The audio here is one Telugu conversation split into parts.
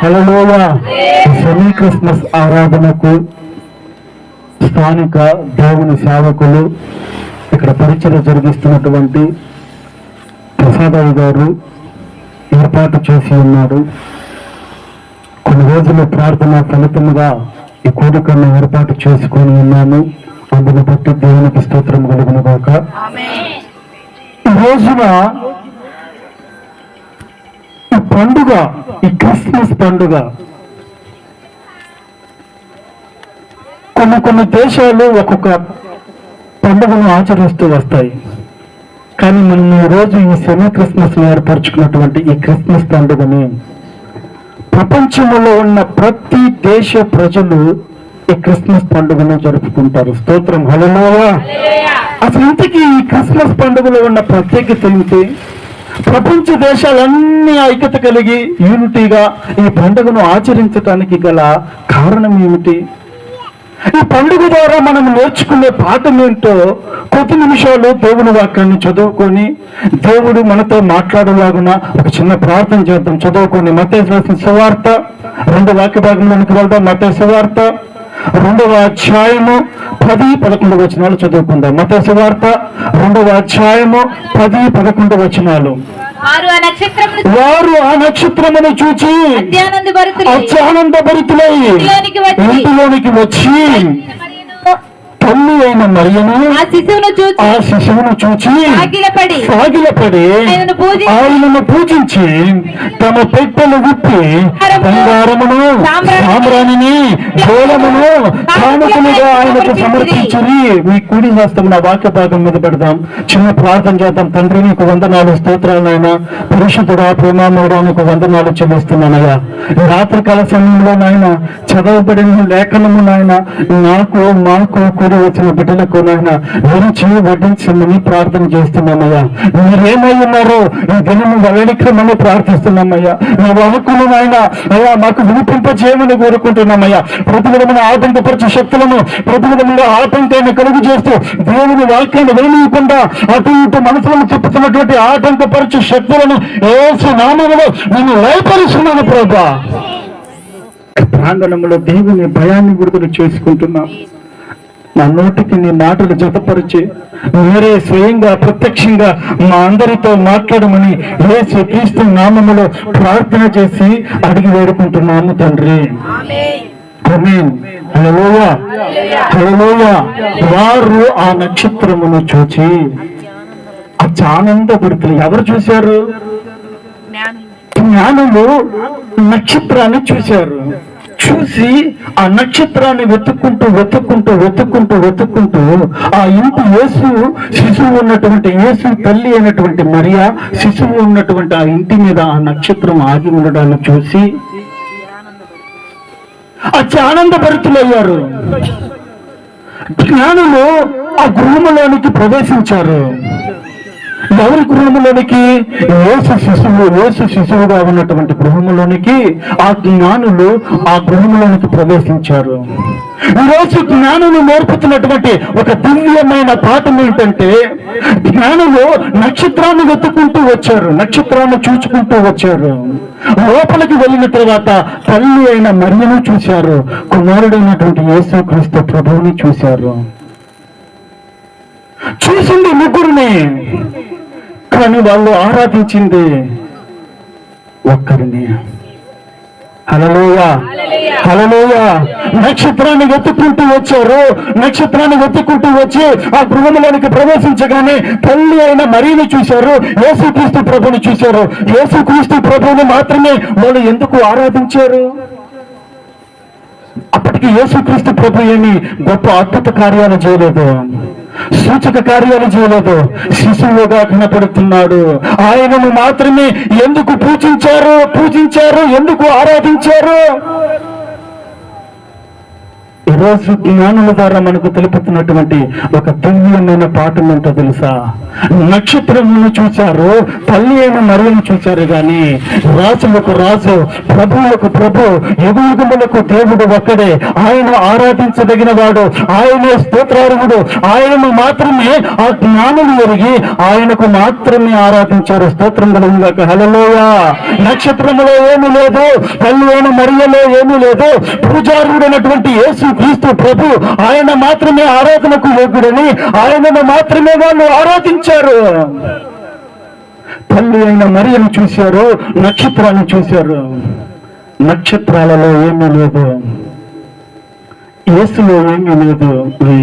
హల్లెలూయా. సెమీ క్రిస్మస్ ఆరాధనకు స్థానిక దేవుని సేవకులు ఇక్కడ పరిచయం జరిగిస్తున్నటువంటి ప్రసాదయ్య గారు ఏర్పాటు చేసి ఉన్నాడు. కొన్ని రోజుల ప్రార్థన ఫలితముగా ఈ కూడికను ఏర్పాటు చేసుకొని ఉన్నాము. అందును బట్టి దేవునికి స్తోత్రం కలుగును గాక. ఈ రోజున ఈ పండుగ, ఈ క్రిస్మస్ పండుగ కొన్ని దేశాలు ఒక్కొక్క పండుగను ఆచరిస్తూ వస్తాయి. కానీ మనం ఈ రోజు ఈ సెమీ క్రిస్మస్ ఏర్పరచుకున్నటువంటి ఈ క్రిస్మస్ పండుగని ప్రపంచంలో ఉన్న ప్రతి దేశ ప్రజలు ఈ క్రిస్మస్ పండుగను జరుపుకుంటారు. స్తోత్రం, హల్లెలూయా. అసలు ఇంతకీ ఈ క్రిస్మస్ పండుగలో ఉన్న ప్రత్యేకత ఏంటి? ప్రపంచ దేశాలన్నీ ఐక్యత కలిగి యూనిటీగా ఈ పండుగను ఆచరించడానికి గల కారణం ఏమిటి? ఈ పండుగ ద్వారా మనం నేర్చుకునే పాఠం ఏంటో కొద్ది నిమిషాలు దేవుని వాక్యాన్ని చదువుకొని దేవుడు మనతో మాట్లాడేలాగున ఒక చిన్న ప్రార్థన చేద్దాం. చదువుకొని మత్తయి రాసిన సువార్త 2వ వాక్య భాగంలోనికి వెళ్దాం. మత్తయి సువార్త 2వ అధ్యాయము 10-11 వచనాలు చదువుకుందాం. మత్తయి సువార్త 2వ అధ్యాయము 10-11 వచనాలు. వారు ఆ నక్షత్రమును చూచి అత్యానంద భరితులై ఇంటిలోనికి వచ్చి తల్లి అయిన మరియను ఆ శిశువును చూచి సాగిలపడి ఆయనను పూజించి తమ పెట్టెలు విప్పి బంగారమును సామ్రాణిని గోళమును కానుకలుగా ఆయనకు సమర్పించి. మీ కుడి హస్తం నా వాక్య భాగం మీద పెడదాం. చిన్న ప్రార్థన చేద్దాం. తండ్రి నీకు వందనాలు, స్తోత్రాలైనా పరిశుద్ధుడా, ప్రేమామయుడా నీకు వందనాలు చెల్లిస్తున్నానయ్యా. ఈ రాత్రికాల సమయంలో నాయన చదవబడిన లేఖనము నాయన మాకు వచ్చిన బిడ్డలకు నాయన విరిచి వడ్డించమని ప్రార్థన చేస్తున్నామయ్యా. మీరేమై ఉన్నారో ఈ దినము వెల్లడికమని ప్రార్థిస్తున్నామయ్యా. నా వాక్కులు నాయన అయ్యా మాకు వినిపింపజేయమని కోరుకుంటున్నామయ్యా. ప్రతి విధమైన ఆటంకపరిచే శక్తులను ప్రతి విధంగా ఆటంకాన్ని కలుగు చేస్తూ దేవుని వాక్యాన్ని విననీయకుండా అటు ఇటు మనసులను చెప్పుతున్నటువంటి ఆటంకపరిచే శక్తులను యేసు నామములో నేను లయపరుస్తున్నాను ప్రభువా. ప్రాంగణంలో దేవుని భయాన్ని విడుదల చేసుకుంటున్నాం. నా నోటికి నీ మాటలు జతపరిచి మీరే స్వయంగా ప్రత్యక్షంగా మా అందరితో మాట్లాడమని యేసు క్రీస్తు నామములో ప్రార్థన చేసి అడిగి వేడుకుంటున్నాము తండ్రి. ఆమేన్. హల్లెలూయా, హల్లెలూయా. వారు ఆ నక్షత్రమును చూచి ఆనందపడుతున్నారు. ఎవరు చూశారు? జ్ఞానులు నక్షత్రాన్ని చూశారు. చూసి ఆ నక్షత్రాన్ని వెతుక్కుంటూ ఆ ఇంటి యేసు శిశువు ఉన్నటువంటి యేసు తల్లి అయినటువంటి మరియా శిశువు ఉన్నటువంటి ఆ ఇంటి మీద ఆ నక్షత్రం ఆగి ఉండడాన్ని చూసి ఆనందభరితులయ్యారు. జ్ఞానులు ఆ గృహంలోనికి ప్రవేశించారు. ఎవరి గృహంలోనికి? యేసు శిశువుగా ఉన్నటువంటి గృహంలోనికి ఆ జ్ఞానులు ఆ గృహంలోనికి ప్రవేశించారు. ఈరోజు జ్ఞానులు నేర్పుతున్నటువంటి ఒక దివ్యమైన పాఠం ఏంటంటే, జ్ఞానులు నక్షత్రాన్ని వెతుక్కుంటూ వచ్చారు, నక్షత్రాన్ని చూచుకుంటూ వచ్చారు. లోపలికి వెళ్ళిన తర్వాత తల్లి అయిన మరియను చూశారు, కుమారుడైనటువంటి యేసు క్రీస్తు ప్రభువుని చూశారు. చూసింది ముగ్గురిని, కానీ వాళ్ళు ఆరాధించింది ఒక్కరిని. హల్లెలూయా, హల్లెలూయా. నక్షత్రాన్ని వెతుక్కుంటూ వచ్చారు. నక్షత్రాన్ని వెతుక్కుంటూ వచ్చి ఆ గృహంలోనికి ప్రవేశించగానే తల్లి అయిన మరియను చూశారు, యేసుక్రీస్తు ప్రభుని చూశారు. యేసుక్రీస్తు ప్రభువుని మాత్రమే వాళ్ళు ఎందుకు ఆరాధించారు? అప్పటికి యేసుక్రీస్తు ప్రభు ఏమి గొప్ప అద్భుత కార్యాలు చేయలేదు, సూచక కార్యాలు చేయలేదు. శిశువుగా కనపడుతున్నాడు. ఆయనను మాత్రమే ఎందుకు పూజించారు, ఎందుకు ఆరాధించారు? ఈ రోజు జ్ఞానుల ద్వారా మనకు తెలుపుతున్నటువంటి ఒక దివ్యమైన పాఠం ఏంటో తెలుసా? నక్షత్రమును చూశారు, తల్లి అయిన మరియను చూశారు, గాని రాజులకు రాజు, ప్రభువులకు ప్రభు, యుగములకు దేవుడు ఒక్కడే. ఆయన ఆరాధించదగిన వాడు, ఆయనే స్తోత్రార్హుడు. ఆయనను మాత్రమే ఆ జ్ఞానులు ఎరిగి ఆయనకు మాత్రమే ఆరాధించారు. స్తోత్రం కలుగుగాక. హల్లెలూయా. నక్షత్రములో ఏమీ లేదు, తల్లి అయిన మరియలో ఏమీ లేదు. పూజారుడైనటువంటి యేసు క్రీస్తు ప్రభు, ఆయన మాత్రమే ఆరాధనకు యోగ్యుడని ఆయనను మాత్రమే వాళ్ళు ఆరాధించారు. తల్లి అయిన మరియను చూశారు, నక్షత్రాన్ని చూశారు. నక్షత్రాలలో ఏమీ లేదు, యేసులో ఏమీ లేదు,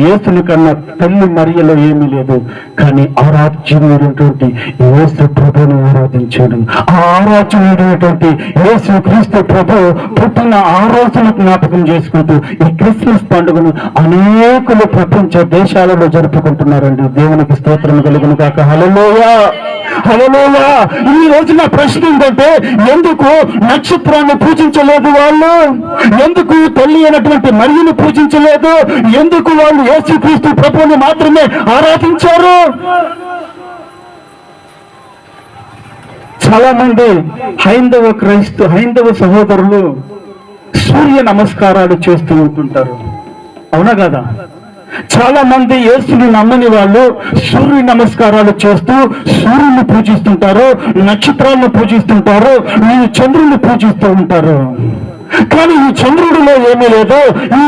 యేసుని కన్నా తల్లి మరియలో ఏమీ లేదు. కానీ ఆరాధ్యుడైనటువంటి యేసు ప్రభుని ఆరాధించాడు. ఆ ఆరాధ్యుడైనటువంటి యేసు క్రీస్తు ప్రభు పుట్టిన ఆ రోజును జ్ఞాపకం చేసుకుంటూ ఈ క్రిస్మస్ పండుగను అనేకులు ప్రపంచ దేశాలలో జరుపుకుంటున్నారండి. దేవునికి స్తోత్రం కలుగును కాక. హల్లెలూయా, హల్లెలూయా. ఈ రోజు నా ప్రశ్న ఏంటంటే, ఎందుకు నక్షత్రాన్ని పూజించలేదు వాళ్ళు? ఎందుకు తల్లి అయినటువంటి మరియను పూజించలేదు? ఎందుకు వాళ్ళు యేసుక్రీస్తు ప్రభువుని మాత్రమే ఆరాధించారు? చాలా మంది హైందవ సహోదరులు సూర్య నమస్కారాలు చేస్తూ ఉంటుంటారు, అవునా కదా? చాలా మంది యేసుని నమ్మని వాళ్ళు సూర్య నమస్కారాలు చేస్తూ సూర్యుని పూజిస్తుంటారు, నక్షత్రాలను పూజిస్తుంటారు, చంద్రుని పూజిస్తూ ఉంటారు. కానీ ఈ చంద్రుడిలో ఏమీ లేదు, ఈ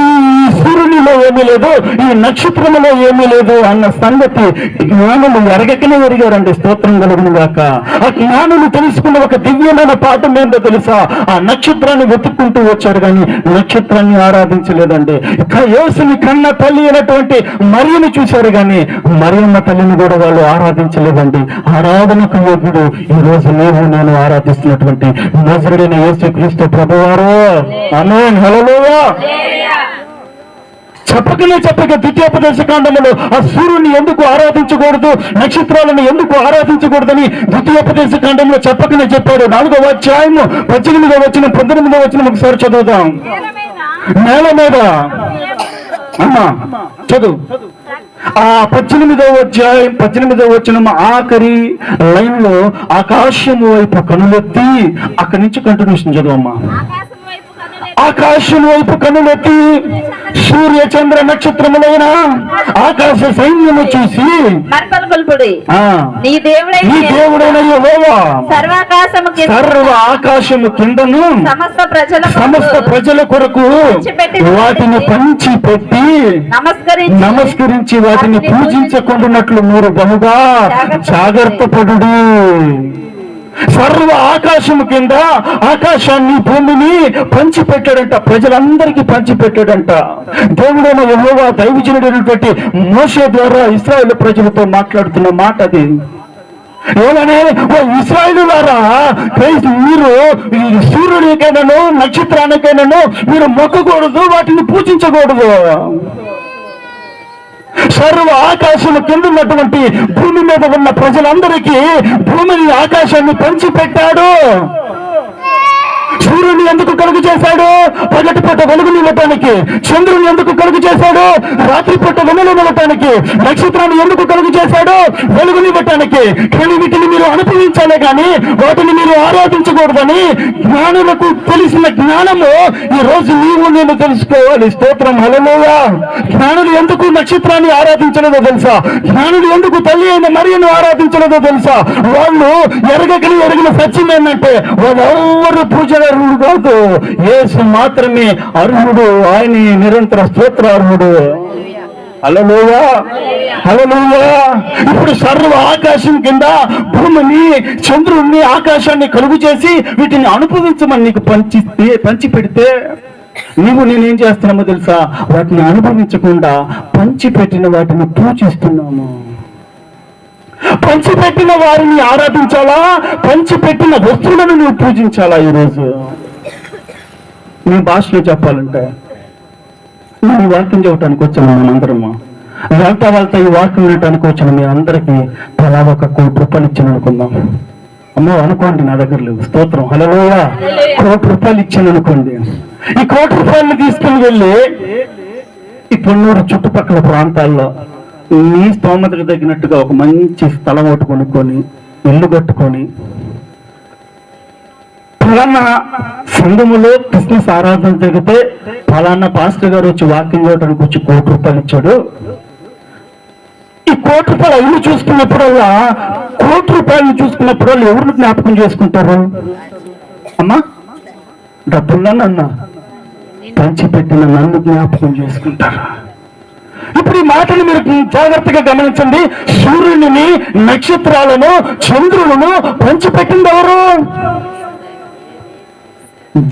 సూర్యునిలో ఏమీ లేదు, ఈ నక్షత్రములో ఏమీ లేదు అన్న సంగతి జ్ఞానులు ఎరగకనే ఎరిగారండి. స్తోత్రం కలుగును గాక. ఆ జ్ఞానులు తెలుసుకున్న ఒక దివ్యమైన పాఠం ఏంటో తెలుసా? ఆ నక్షత్రాన్ని వెతుక్కుంటూ వచ్చారు, కానీ నక్షత్రాన్ని ఆరాధించలేదండి. యేసుని కన్న తల్లి అయినటువంటి మరియను చూశారు, కానీ మరియమ్మ తల్లిని కూడా వాళ్ళు ఆరాధించలేదండి. ఆరాధనకు యోగ్యుడు ఈ రోజు నేను ఆరాధిస్తున్నటువంటి నజరుడైన యేసుక్రీస్తు ప్రభువారు. ఆమేన్, హల్లెలూయా. చెప్పక ద్వితీయోపదేశ కాండములో ఆ సూర్యుని ఎందుకు ఆరాధించకూడదు, నక్షత్రాలను ఎందుకు ఆరాధించకూడదని ద్వితీయోపదేశ కాండంలో చెప్పకనే చెప్పాడు. 4వ అధ్యాయము 18వ వచనం 19వ వచనం ఒకసారి చదువుదాం. నేల మీద అమ్మా చదువు. ఆ 18వ అధ్యాయం 18వ వచనం ఆఖరి లైన్ లో ఆకాశము వైపు కనులెత్తి, అక్కడి నుంచి కంటిన్యూషన్ చదువమ్మా. ఆకాశం వైపు కనులెత్తి సూర్య చంద్ర నక్షత్రములైన ఆకాశ సైన్యము చూసి నీ దేవుడైన యెహోవా సర్వ ఆకాశము కిందను సమస్త ప్రజల కొరకు వాటిని పంచి పెట్టి నమస్కరించి వాటిని పూజించకుండానట్లు మీరు బహుగా జాగ్రత్త పడుడి. సర్వ ఆకాశము కింద ఆకాశాన్ని భూమిని పంచిపెట్టాడంట, ప్రజలందరికీ పంచిపెట్టాడంట. దేవుడైన యెహోవా దైవజనుడైనటువంటి మోషే ద్వారా ఇశ్రాయేలు ప్రజలతో మాట్లాడుతున్న మాట అది. ఏమని? ఓ ఇశ్రాయేలులారా, మీరు సూర్యునికైనాను నక్షత్రానికైనాను మీరు మొక్కకూడదు, వాటిని పూజించకూడదు. సర్వ ఆకాశము కింద ఉన్నటువంటి భూమి మీద ఉన్న ప్రజలందరికీ భూమిని ఆకాశాన్ని పంచిపెట్టాడు. సూర్యుని ఎందుకు కలుగు చేశాడు? పగటిపూట వెలుగునివ్వటానికి. చంద్రుని ఎందుకు కలుగు చేశాడు? రాత్రిపూట వెలుగునివ్వటానికి. నక్షత్రాన్ని ఎందుకు కలుగు చేశాడు? వెలుగునివ్వటానికి. కానీ వీటిని మీరు అనుభవించాలే కానీ వాటిని మీరు ఆరాధించకూడదని జ్ఞానులకు తెలిసిన జ్ఞానము ఈ రోజు నేను తెలుసుకోవాలి. స్తోత్రం, హల్లెలూయా. జ్ఞానులు ఎందుకు నక్షత్రాన్ని ఆరాధించలేదో తెలుసా? జ్ఞానులు ఎందుకు తల్లి అయిన మరియను ఆరాధించలేదో తెలుసా? వాళ్ళు ఎరిగిన సత్యం ఏంటంటే వాళ్ళెవ్వరు పూజలు కాదు, యేసు మాత్రమే అర్హుడు. ఆయన నిరంతర స్తోత్రార్హుడు. హల్లెలూయా, హల్లెలూయా. ఇప్పుడు సర్వ ఆకాశం కింద భూమిని, చంద్రుణ్ణి, ఆకాశాన్ని కలుగు చేసి వీటిని అనుభవించమని నీకు పంచి పెడితే నేనేం చేస్తున్నామో తెలుసా? వాటిని అనుభవించకుండా పంచిపెట్టిన వాటిని పూజిస్తున్నాము. పంచిపెట్టిన వారిని ఆరాధించాలా, పంచిపెట్టిన వస్తువులను నువ్వు పూజించాలా? ఈరోజు నీ భాషలో చెప్పాలంటే, నేను వాక్యం చెప్పడానికి వచ్చాను. మనందరము వెళ్తా ఈ వాక్యం వినటానికి వచ్చిన మీ అందరికీ తలా ఒక ₹1 ఇచ్చాను అనుకుందాం. అమ్మో అనుకోండి, నా దగ్గర లేదు. స్తోత్రం, హల్లెలూయా. ₹1 ఇచ్చాను అనుకోండి. ఈ ₹1 తీసుకుని వెళ్ళి ఈ పొన్నూరు చుట్టుపక్కల ప్రాంతాల్లో మీ స్తోమతకు తగినట్టుగా ఒక మంచి స్థలం ఒకటి కొనుక్కొని ఇల్లు కట్టుకొని ఫలానా సంఘములో క్రిస్మస్ ఆరాధన జరిగితే ఫలానా పాస్టర్ గారు వచ్చి వాక్యం చేయడానికి వచ్చి ₹1,00,00,000 ఇచ్చాడు. ఈ ₹1,00,00,000 ఇల్లు చూసుకున్నప్పుడల్లా ₹1,00,00,000 చూసుకున్నప్పుడల్లా ఎవరిని జ్ఞాపకం చేసుకుంటారు? అమ్మా, డబ్బున్నా నన్ను పంచిపెట్టిన నన్ను జ్ఞాపకం చేసుకుంటారు. ఇప్పుడు ఈ మాటలు మీరు జాగ్రత్తగా గమనించండి. సూర్యుని, నక్షత్రాలను, చంద్రులను పంచిపెట్టింది ఎవరు?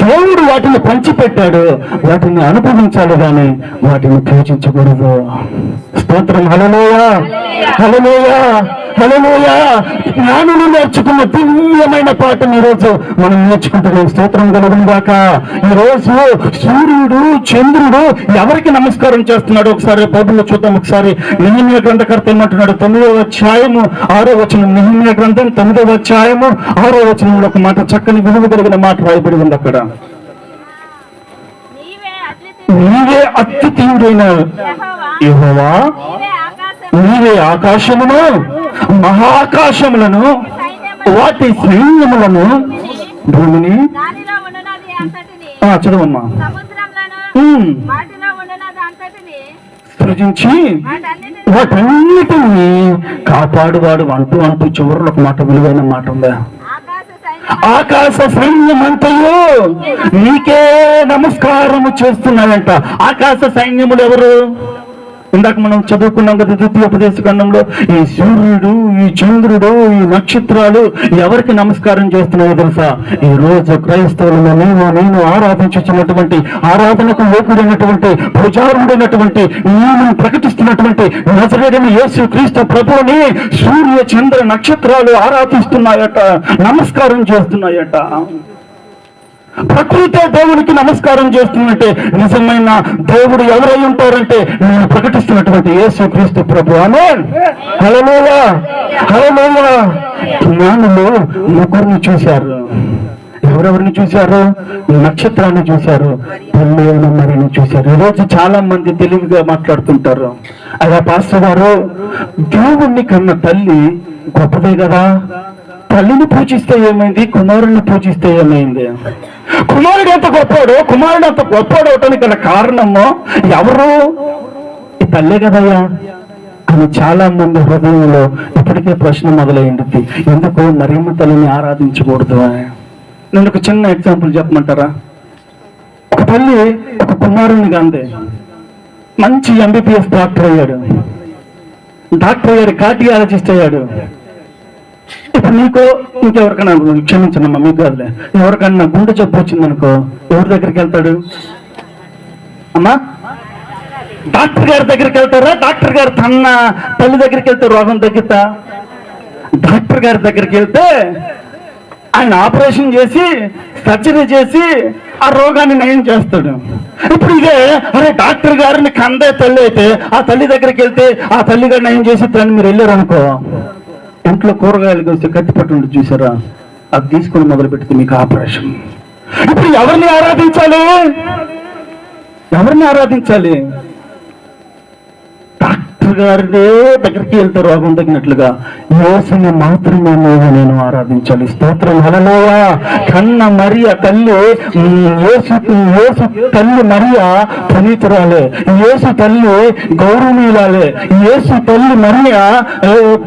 దేవుడు వాటిని పంచిపెట్టాడు. వాటిని అనుభవించాలి కానీ వాటిని పూజించకూడదు. స్తోత్రం. హల్లెలూయా, హల్లెలూయా, హల్లెలూయా. జ్ఞానులు నేర్చుకున్న దివ్యమైన పాఠం ఈరోజు మనం నేర్చుకుంటున్నాం. స్తోత్రం కలుగును గాక. ఈరోజు సూర్యుడు, చంద్రుడు ఎవరికి నమస్కారం చేస్తున్నాడు ఒకసారి బైబిల్లో చూద్దాం. ఒకసారి నెహెమ్యా గ్రంథకర్త ఏమంటున్నాడు? 9వ అధ్యాయము 6వ వచనం. నెహెమ్యా గ్రంథం 9వ అధ్యాయము 6వ వచనంలో ఒక మాట, చక్కని విలువ కలిగిన మాట రాయబడి ఉంది అక్కడ. నీవే అత్యున్నతుడైన యెహోవా, నీవే ఆకాశమును, మహాకాశములను, వాటి సైన్యములను, భూమిని చదవమ్మా సృజించి వాటన్నిటిని కాపాడువాడు అంటూ అంటూ చివరిలో ఒక మాట, విలువైన మాట ఉందా? ఆకాశ సైన్యమంతయు నీకే నమస్కారము చేస్తున్నాయంట. ఆకాశ సైన్యములు ఎవరు? ఇందాక మనం చదువుకున్నాం కదా ద్వితీయోపదేశ ఖండంలో. ఈ సూర్యుడు, ఈ చంద్రుడు, ఈ నక్షత్రాలు ఎవరికి నమస్కారం చేస్తున్నాయో తెలుసా? ఈ రోజు క్రైస్తవులను నేను ఆరాధించుతున్నటువంటి, ఆరాధనకు లోకుడైనటువంటి, ప్రచారుడైనటువంటి, నేను ప్రకటిస్తున్నటువంటి నజరేయుడైన యేసు క్రీస్తు ప్రభువుని సూర్య, చంద్ర, నక్షత్రాలు ఆరాధిస్తున్నాయట, నమస్కారం చేస్తున్నాయట. ప్రకృతి దేవునికి నమస్కారం చేస్తున్నట్టే నిజమైన దేవుడు ఎవరై ఉంటారంటే నేను ప్రకటిస్తున్నటువంటి యేసు క్రీస్తు ప్రభు. ఆమేన్. హల్లెలూయా, హల్లెలూయా. జ్ఞానులు ముగ్గురిని చూశారు. ఎవరెవరిని చూశారు? నక్షత్రాన్ని చూశారు, తల్లి అయిన మరియను చూశారు. ఈరోజు చాలా మంది తెలివిగా మాట్లాడుతుంటారు. అయ్యా పాస్టర్ గారు, దేవుణ్ణి కన్న తల్లి గొప్పదే కదా, తల్లిని పూజిస్తే ఏమైంది, కుమారుణ్ణి పూజిస్తే ఏమైంది? కుమారుడు అంత గొప్పవాడు, కుమారుడు అంత గొప్పవాడు అవటానికి గల కారణము ఎవరు? ఈ తల్లే కదయ్యా అని చాలా మంది హృదయంలో ఇప్పటికే ప్రశ్న మొదలైంది. ఎందుకు మరియమ్మ తల్లిని ఆరాధించకూడదు? నేను ఒక చిన్న ఎగ్జాంపుల్ చెప్పమంటారా? ఒక తల్లి ఒక కుమారుణ్ణి కందే, మంచి MBBS డాక్టర్ అయ్యాడు, కార్డియాలజిస్ట్ అయ్యాడు. ఇప్పుడు నీకో ఇంకెవరికైనా, క్షమించనమ్మా మీకు కాదులే, ఎవరికన్నా గుండె జబ్బు వచ్చిందనుకో ఎవరి దగ్గరికి వెళ్తాడు? అమ్మా, డాక్టర్ గారి దగ్గరికి వెళ్తారా? డాక్టర్ గారు తన తల్లి దగ్గరికి వెళ్తే రోగం తగ్గుతా? డాక్టర్ గారి దగ్గరికి వెళ్తే ఆయన ఆపరేషన్ చేసి, సర్జరీ చేసి ఆ రోగాన్ని నయం చేస్తాడు. ఇప్పుడు ఇదే అరే డాక్టర్ గారిని కందే తల్లి అయితే ఆ తల్లి దగ్గరికి వెళ్తే ఆ తల్లి గారు నయం చేసి తల్లి మీరు వెళ్ళారు అనుకో, ఇంట్లో కూరగాయలు కోస్తే కత్తి పట్టు చూసారా, అది తీసుకొని మొదలు పెడితే మీకు ఆపరేషన్. ఇప్పుడు ఎవరిని ఆరాధించాలి? ఎవరిని ఆరాధించాలి? డాక్టర్ గారినే దగ్గరికి వెళ్తే రోగం తగినట్లుగా యేసుని మాత్రమే నేను ఆరాధించాలి. స్తోత్రం. హల్లెలూయా. కన్న మరియ తల్లి, యేసు తల్లి మరియ పునీతురాలే, యేసు తల్లి గౌరవనీయురాలే, యేసు తల్లి మరియ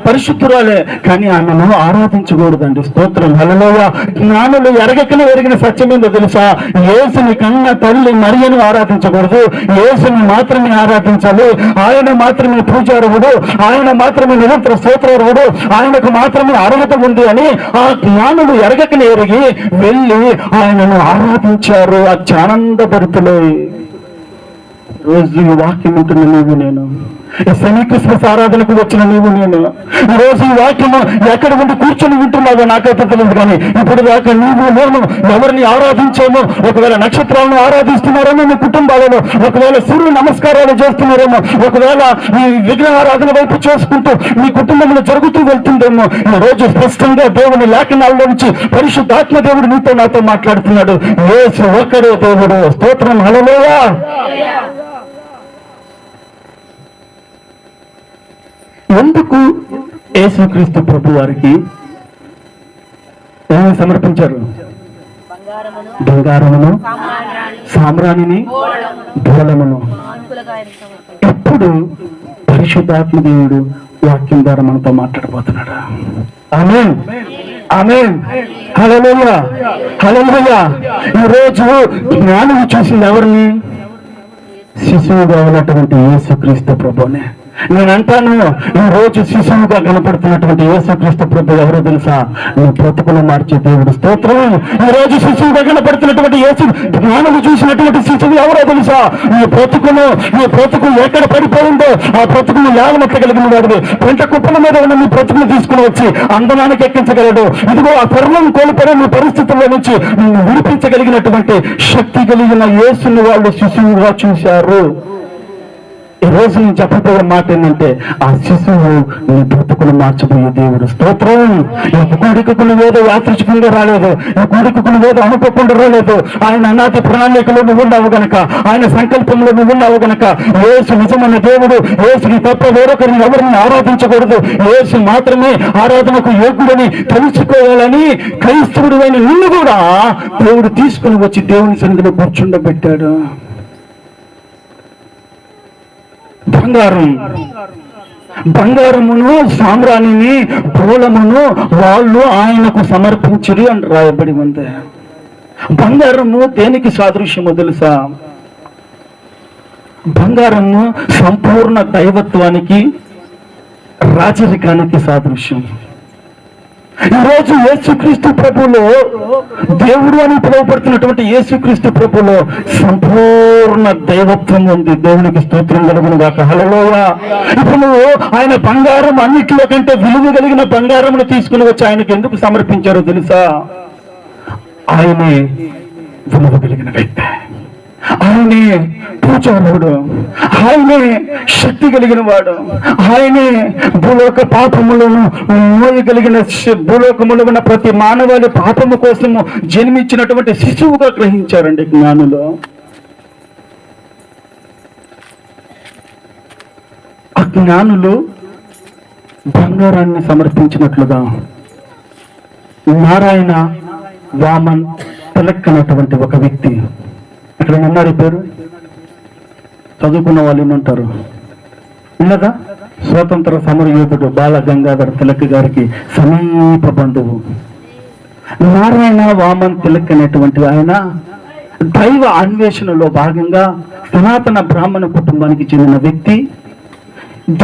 పరిశుద్ధురాలే, కానీ ఆమెను ఆరాధించకూడదండి. స్తోత్రం. హల్లెలూయా. జ్ఞానులు ఎరగకనే ఎరిగిన సత్యం ఏందో తెలుసా? యేసుని కన్న తల్లి మరియను ఆరాధించకూడదు, యేసుని మాత్రమే ఆరాధించాలి. ఆయన మాత్రమే పూజారుడు, ఆయన మాత్రమే నిరంతర స్తోత్రారుడు, ఆయనకు మాత్రమే అర్హత ఉంది అని ఆ జ్ఞానులు ఎరగకనే ఎరిగి వెళ్ళి ఆయనను ఆరాధించారు. అత్యానందభరితులై రోజు ఈ వాక్యం ఉంటున్న నీవు నేను, ఈ శని క్రిస్మస్ ఆరాధనకు వచ్చిన నీవు నేను, ఈరోజు ఈ వాక్యము ఎక్కడ ఉండి కూర్చొని వింటున్నావో నాకైతే తెలియదు, కానీ ఇప్పుడు దాకా నీవు నేను ఎవరిని ఆరాధించామో, ఒకవేళ నక్షత్రాలను ఆరాధిస్తున్నారేమో మీ కుటుంబాలను, ఒకవేళ సూర్య నమస్కారాలు చేస్తున్నారేమో, ఒకవేళ ఈ విగ్రహారాధన వైపు చేసుకుంటూ మీ కుటుంబంలో జరుగుతూ వెళ్తుందేమో, ఈ రోజు స్పష్టంగా దేవుని లేఖనాల్లో నుంచి పరిశుద్ధాత్మ దేవుడు నీతో నాతో మాట్లాడుతున్నాడు. యేసు ఒక్కడే దేవుడు. స్తోత్రం. హల్లెలూయా. ఎందుకు యేసుక్రీస్తు ప్రభు వారికి ఏమి సమర్పించారు? బంగారమును, సామ్రాణిని, బోళమును. ఎప్పుడు పరిశుద్ధాత్మ దేవుడు వాక్యం ద్వారా మనతో మాట్లాడబోతున్నాడు. ఆమేన్, ఆమేన్, హల్లెలూయా, హల్లెలూయా. ఈరోజు జ్ఞానం చూసింది ఎవరిని? శిశువుగా ఉన్నటువంటి యేసుక్రీస్తు ప్రభునే. నేను అంటాను, ఈ రోజు శిశువుగా కనపడుతున్నటువంటి యేసుక్రీస్తు ప్రభు ఎవరో తెలుసా? నీ బ్రతుకును మార్చే దేవుడు. స్తోత్రం. ఈ రోజు శిశువుగా కనపడుతున్నటువంటి యేసు జ్ఞానము చూసినటువంటి శిశువు ఎవరో తెలుసా? నీ బ్రతుకు ఎక్కడ పడిపోయిందో ఆ బ్రతుకును లేవనెత్తగలిగిన వాడు. పెంట కుప్పల మీద ఉన్న నీ బ్రతుకును తీసుకుని వచ్చి అందనానికి ఎక్కించగలడు. ఇదిగో ఆ పర్వం కోల్పోయిన నీ పరిస్థితుల్లో నుంచి నిన్ను విడిపించగలిగినటువంటి శక్తి కలిగిన యేసుని వాళ్ళు శిశువుగా చూశారు. ఈ రోజు నేను చెప్పబోయే మాట ఏంటంటే, ఆ శిశువు నీ బ్రతుకును మార్చబోయే దేవుడు. స్తోత్రం. ఈ కోడికకు నువ్వేదో యాత్రికంగా రాలేదు, ఈ కోడికకు నువ్వేదో అనుకోకుండా రాలేదు. ఆయన అనాథ ప్రణాళికలో నువ్వు ఉన్నావు గనక, ఆయన సంకల్పంలో నువ్వు ఉన్నావు గనక, యేసు నిజమైన దేవుడు. యేసుని తప్ప వేరొకరిని ఎవరిని ఆరాధించకూడదు. యేసు మాత్రమే ఆరాధనకు యోగ్యుడని తెలుసుకోవాలని క్రైస్తవుడు అయిన నిన్ను కూడా దేవుడు తీసుకుని వచ్చి దేవుని సన్నిధిలో కూర్చుండబెట్టాడు. బంగారమును, సామ్రాణిని, బోళమును వాళ్ళు ఆయనకు సమర్పించిరి అని రాయబడి ఉంది. బంగారము దేనికి సాదృశ్యమో తెలుసా? బంగారము సంపూర్ణ దైవత్వానికి, రాజరికానికి సాదృశ్యం. ఈరోజు యేసుక్రీస్తు ప్రభులో, దేవుడు అని పిలువబడుతున్నటువంటి యేసుక్రీస్తు ప్రభులో సంపూర్ణ దైవత్వం ఉంది. దేవునికి స్తోత్రం కలుగును గాక. హల్లెలూయా. ఇప్పుడు నువ్వు ఆయన బంగారం అన్నిటిలో కంటే విలువ కలిగిన బంగారమును తీసుకుని వచ్చి ఆయనకు ఎందుకు సమర్పించారో తెలుసా? ఆయనే విలువ కలిగిన వ్యక్తి, ఆయనే పూజారుడు, ఆయనే శక్తి కలిగిన వాడు, ఆయనే భూలోక పాపములను మోయగలిగిన, భూలోకములో ఉన్న ప్రతి మానవాళి పాపము కోసము జన్మించినటువంటి శిశువుగా గ్రహించారండి జ్ఞానులు. ఆ జ్ఞానులు బంగారాన్ని సమర్పించినట్లుగా నారాయణ వామన్ తిలక్ అన్నటువంటి ఒక వ్యక్తి, ఇక్కడ ఉన్నారు పేరు, చదువుకున్న వాళ్ళు ఏమంటారు ఉన్నదా? స్వాతంత్ర సమర యోధుడు బాల గంగాధర్ తిలక్ గారికి సమీప బంధువు నారాయణ వామన్ తిలక్ అనేటువంటి ఆయన దైవ అన్వేషణలో భాగంగా సనాతన బ్రాహ్మణ కుటుంబానికి చెందిన వ్యక్తి.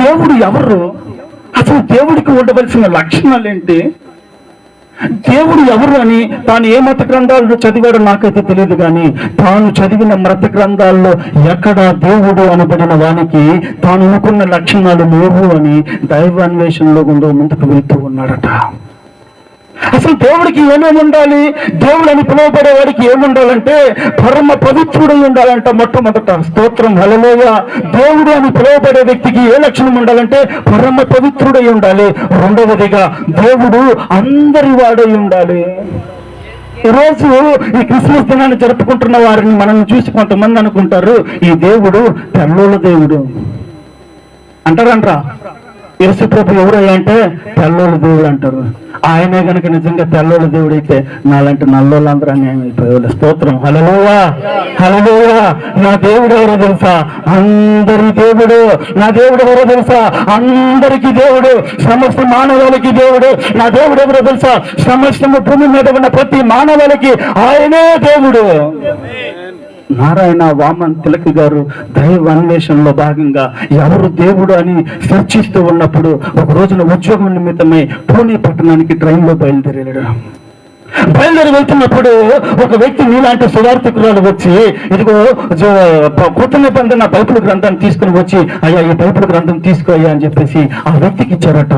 దేవుడు ఎవరు, అసలు దేవుడికి ఉండవలసిన లక్షణాలు ఏంటి, దేవుడు ఎవరు అని తాను ఏ మత గ్రంథాల్లో చదివాడో నాకైతే తెలియదు, కానీ తాను చదివిన మత గ్రంథాల్లో ఎక్కడ దేవుడు అనబడిన వానికి తాను అనుకున్న లక్షణాలు లేవు అని దైవ అన్వేషణలో ముందుకు వెళ్తూ ఉన్నాడట. అసలు దేవుడికి ఏమేమి ఉండాలి, దేవుడు అని పిలువబడే వాడికి ఏముండాలంటే పరమ పవిత్రుడై ఉండాలంట మొట్టమొదట. స్తోత్రం, హల్లెలూయా. దేవుడు అని పిలువబడే వ్యక్తికి ఏ లక్షణం ఉండాలంటే పరమ పవిత్రుడై ఉండాలి. రెండవదిగా దేవుడు అందరి వాడై ఉండాలి. ఈరోజు ఈ క్రిస్మస్ దినాన్ని జరుపుకుంటున్న వారిని మనం చూసి కొంతమంది అనుకుంటారు ఈ దేవుడు తెల్లోళ్ళ దేవుడు అంటారంట్రా. యేసు ప్రభు ఎవరయ్యా అంటే తెల్లోళ్ళ దేవుడు అంటారు. ఆయనే కనుక నిజంగా తెల్లోళ్ళ దేవుడు అయితే నాలాంటి నల్లోళ్ళందరూ అన్యాయం అయిపోయేవాళ్ళు. స్తోత్రం, హల్లెలూయా, హల్లెలూయా. నా దేవుడు ఎవరో తెలుసా? అందరి దేవుడు. నా దేవుడు ఎవరో తెలుసా? అందరికీ దేవుడు, సమస్త మానవాళికి దేవుడు. నా దేవుడు ఎవరో తెలుసా? సమస్తము భూమి మీద ఉన్న ప్రతి మానవాళికి ఆయనే దేవుడు. నారాయణ వామన్ తిలక్ గారు దైవ అన్వేషణలో భాగంగా ఎవరు దేవుడు అని చర్చిస్తూ ఉన్నప్పుడు ఒక రోజున ఉద్యోగం నిమిత్తమై పూణే పట్టణానికి ట్రైన్లో బయలుదేరి వెళ్తున్నప్పుడు ఒక వ్యక్తి నీలాంటి సువార్థికురాలు వచ్చి, ఇదిగో కొత్త నిబంధన బైబిల్ గ్రంథాన్ని తీసుకుని వచ్చి, అయ్యా ఈ బైబిల్ గ్రంథం తీసుకోయ్యా అని చెప్పేసి ఆ వ్యక్తికి ఇచ్చారట.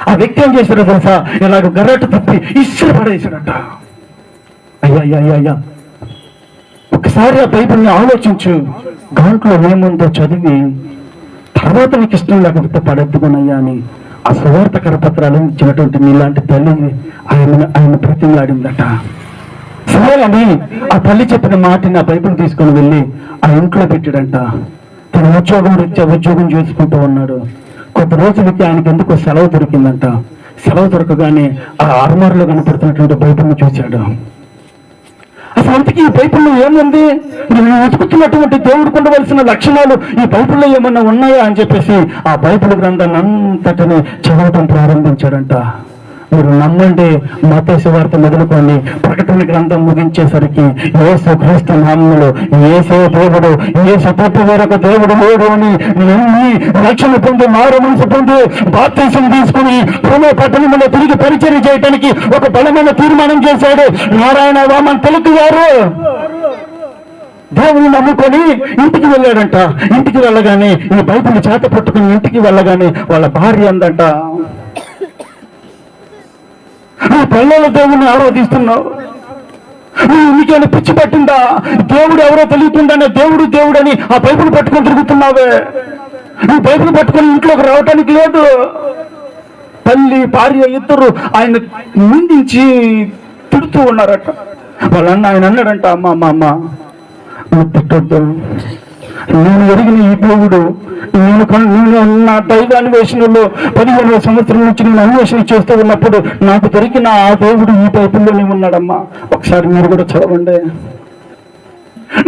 ఆ వ్యక్తి ఏం చేశారో తెలుసా? ఇలాగ గర్రట తిప్పి ఇసురు పడేశాడట. అయ్యా అయ్యా అయ్యా అయ్యా ఒకసారి ఆ బైబిల్ని ఆలోచించు, దాంట్లో ఏముందో చదివి తర్వాత నీకు ఇష్టం లేకపోతే పడెత్తుకునయ్యా అని ఆ సువార్త కరపత్రాలు ఇచ్చినటువంటి నీలాంటి తల్లి ఆయన ప్రతిమలాడిందట. సరే అని ఆ తల్లి చెప్పిన మాటని ఆ బైబిల్ తీసుకొని వెళ్ళి ఆ ఇంట్లో పెట్టాడంట. తన ఉద్యోగం రీత్యా ఉద్యోగం చేసుకుంటూ ఉన్నాడు. కొద్ది రోజులకి ఆయనకి ఎందుకో సెలవు దొరికిందంట. సెలవు దొరకగానే ఆ ఆర్మర్లో కనపడుతున్నటువంటి బైబిల్ని చూశాడు. అసలు అంతకీ ఈ బైబిల్లో ఏముంది, నేను వెతుకుతున్నటువంటి దేవుడికి ఉండవలసిన లక్షణాలు ఈ బైబిల్లో ఏమన్నా ఉన్నాయా అని చెప్పేసి ఆ బైబిల్ గ్రంథాన్ని అంతటిని చదవటం ప్రారంభించాడంట. మీరు నమ్మండి, మత్తయి సువార్త మొదలుకొని ప్రకటన గ్రంథం ముగించేసరికి యేసు క్రీస్తు నామములో యేసే దేవుడు, యేసు తప్ప వేరొక దేవుడు లేడు అని నమ్మి రక్షణ పొంది మారు మనసు పొంది బాప్తిసం తీసుకుని పునః పట్టణంలో తిరిగి పరిచర్య చేయడానికి ఒక బలమైన తీర్మానం చేశాడు నారాయణ వామన్ తెలుగు గారు. దేవుని నమ్ముకొని ఇంటికి వెళ్ళాడంట. ఇంటికి వెళ్ళగానే ఈ బైబిల్ చేత పట్టుకుని ఇంటికి వెళ్ళగానే వాళ్ళ భార్య అందంట, పల్లెల దేవుణ్ణి ఆరాధిస్తున్నావు, నీకేమైనా పిచ్చి పట్టిందా, దేవుడు ఎవరో తెలియకుండానే దేవుడు దేవుడు అని ఆ బైబిల్ పట్టుకొని తిరుగుతున్నావే, నువ్వు బైబిల్ పట్టుకొని ఇంట్లోకి రావటానికి లేదు. తల్లి భార్య ఇద్దరు ఆయన నిందించి తిడుతూ ఉన్నారట. ఆయన అన్నాడంట, అమ్మ నువ్వు తిట్టొద్దు, నేను ఎరిగిన ఈ దేవుడు, నేను నా దైవ అన్వేషణలో 15వ సంవత్సరం నుంచి నేను అన్వేషణ చేస్తూ ఉన్నప్పుడు నాకు దొరికిన ఆ దేవుడు ఈ బైబిల్లోనే ఉన్నాడమ్మా, ఒకసారి మీరు కూడా చదవండి,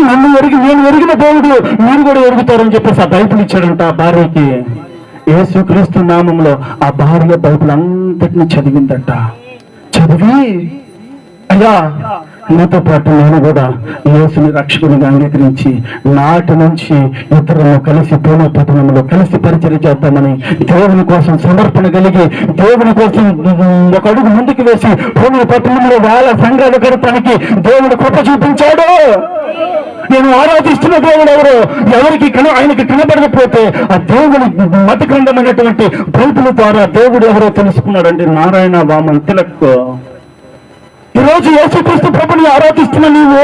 నేను ఎరిగిన దేవుడు మీరు కూడా ఎరుగుతారని చెప్పేసి ఆ బైబిల్ ఇచ్చాడంట ఆ భార్యకి. యేసుక్రీస్తు నామంలో ఆ భార్య బైబిల్ అంతటిని చదివిందంట. చదివి అయ్యా నాతో పాటు నేను కూడా యేసుని రక్షకునిగా అంగీకరించి నాటి నుంచి ఇతరులను కలిసి పూర్ణ పట్టణంలో కలిసి పరిచయం చేద్దామని దేవుని కోసం సమర్పణ కలిగి దేవుని కోసం ఒక అడుగు ముందుకు వేసి పూర్ణ పట్టణంలో వేల సంఘాలు కడతానికి దేవుడు కృప చూపించాడు. నేను ఆరాధిస్తున్న దేవుడు ఎవరు, ఎవరికి ఆయనకి కనబడకపోతే ఆ దేవుని మత గ్రంథమైనటువంటి బైబిల్ ద్వారా దేవుడు ఎవరో తెలుసుకున్నాడండి. నారాయణ వామన్ తిలక్. ఈరోజు యేసుక్రీస్తు ప్రభుని ఆరాధిస్తున్న నీవు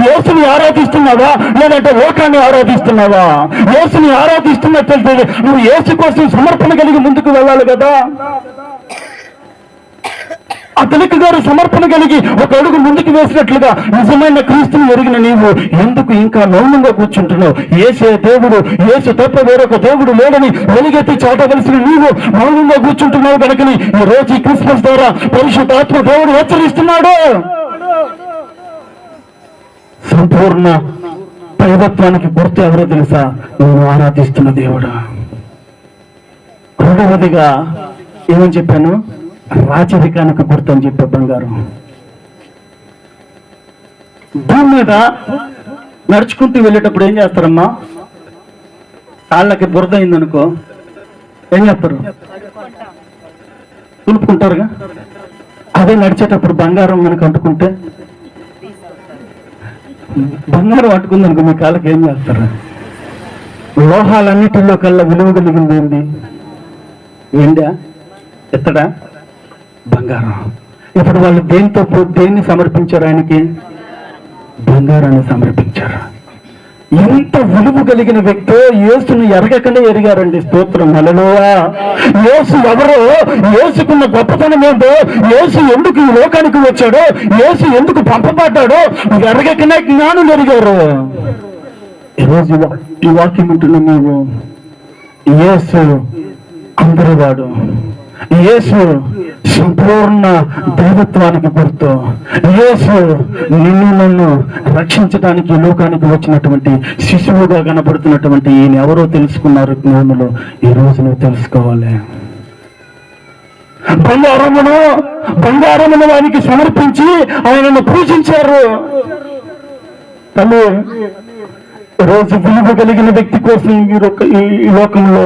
యేసుని ఆరాధిస్తున్నావా లేదంటే లోకాన్ని ఆరాధిస్తున్నావా? యేసుని ఆరాధిస్తున్నట్లయితే నువ్వు యేసు కోసం సమర్పణ కలిగి ముందుకు వెళ్ళాలి కదా. ఆ తిలక్ గారు సమర్పణ కలిగి ఒక అడుగు ముందుకు వేసినట్లుగా నిజమైన క్రీస్తుని ఎరిగిన నీవు ఎందుకు ఇంకా మౌనంగా కూర్చుంటున్నావు? యేసే దేవుడు, యేసు తప్ప వేరొక దేవుడు లేడని వెలుగెత్తి చాటవలసిన నీవు మౌనంగా కూర్చుంటున్నావు కనుకని ఈ రోజు ఈ క్రిస్మస్ ద్వారా పరిశుద్ధాత్మ దేవుడు హెచ్చరిస్తున్నాడు. సంపూర్ణ దైవత్వానికి గుర్తు ఎవరో తెలుసా? నేను ఆరాధిస్తున్న దేవుడు. రెండవదిగా ఏమని చెప్పాను? రాచరికానికి గుర్తు అని చెప్పే బంగారం. భూమి మీద నడుచుకుంటూ వెళ్ళేటప్పుడు ఏం చేస్తారమ్మా? కాళ్ళకి బురద అయిందనుకో ఏం చేస్తారు? తులుపుకుంటారుగా. అదే నడిచేటప్పుడు బంగారం మనకు అంటుకుంటే, బంగారం అంటుకుందనుకో మీ కాళ్ళకి ఏం చేస్తారు? లోహాలన్నిటిలో కల్లా విలువ కలిగింది ఏంది? ఏండా? ఎత్తడా? బంగారం. ఇప్పుడు వాళ్ళు దేన్ని సమర్పించారు? ఆయనకి బంగారాన్ని సమర్పించారు. ఎంత విలువ కలిగిన వ్యక్తో యేసును ఎరగకనే ఎరిగారండి. స్తోత్రం, హల్లెలూయా. యేసు ఎవరో, యేసుకున్న గొప్పతనం ఏంటో, యేసు ఎందుకు ఈ లోకానికి వచ్చాడో, యేసు ఎందుకు పంపబడ్డాడో ఎరగకనే జ్ఞానం ఎరిగారు. ఈరోజు ఈ వాక్యం వింటున్న నీవు యేసు అందరి వాడు, యేసు సంపూర్ణ దైవత్వానికి గుర్తు, యేసు నిన్ను నన్ను రక్షించడానికి లోకానికి వచ్చినటువంటి శిశువుగా కనబడుతున్నటువంటి ఈయన ఎవరో తెలుసుకున్నారు జ్ఞానులు. ఈ రోజు నువ్వు తెలుసుకోవాలి. బంగారమును వారికి సమర్పించి ఆయనను పూజించారు. తల్లి, రోజు విలువ కలిగిన వ్యక్తి కోసం ఈ లోకంలో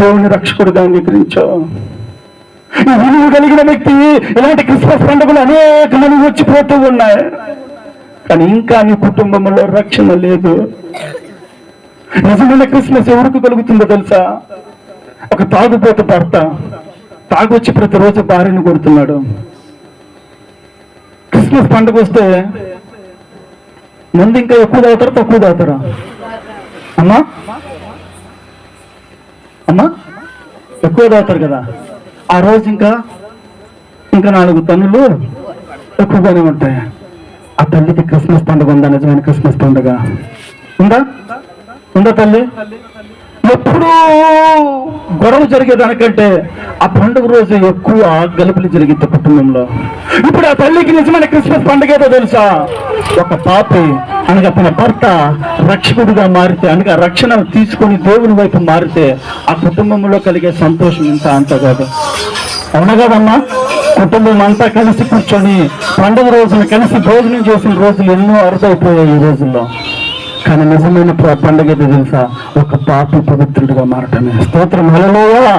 దేవుని రక్షకుడిగా అంగీకరించావు. ఈ విలువ కలిగిన వ్యక్తి ఇలాంటి క్రిస్మస్ పండుగలు అనేక మంది వచ్చిపోతూ ఉన్నాయి, కానీ ఇంకా నీ కుటుంబంలో రక్షణ లేదు. నిజమైన క్రిస్మస్ ఎవరికి కలుగుతుందో తెలుసా? ఒక తాగుబోతు భర్త తాగొచ్చి ప్రతిరోజు భార్యను కొడుతున్నాడు. క్రిస్మస్ పండుగ వస్తే ముందు ఇంకా ఎక్కువ తాగుతారా తక్కువ తాగుతారా? అమ్మా అమ్మా ఎక్కువ తాగుతారు కదా. ఆ రోజు ఇంకా 4 తన్నులు ఎక్కువగానే ఉంటాయి. ఆ తల్లికి క్రిస్మస్ పండుగ ఉందా? నిజమైన క్రిస్మస్ పండుగ ఉందా? తల్లి ఎప్పుడూ గొడవ జరిగేదానికంటే ఆ పండుగ రోజు ఎక్కువ గలుపులు జరిగింది కుటుంబంలో. ఇప్పుడు ఆ తల్లికి నిజమైన క్రిస్మస్ పండుగ ఏదో తెలుసా? ఒక పాపి అనగా తన భర్త రక్షకుడిగా మారితే, అనగా రక్షణ తీసుకొని దేవుని వైపు మారితే ఆ కుటుంబంలో కలిగే సంతోషం ఇంత అంత కాదు. అవునా కదమ్మా? కుటుంబం అంతా కలిసి కూర్చొని పండుగ రోజున కలిసి భోజనం చేసిన రోజులు ఎన్నో అరుదైపోయాయి ఈ రోజుల్లో. కానీ నిజమైన పండుగ ఏదో తెలుసా? ఒక పాపి పవిత్రుడిగా మారటమే. స్తోత్రం. హల్లెలూయా.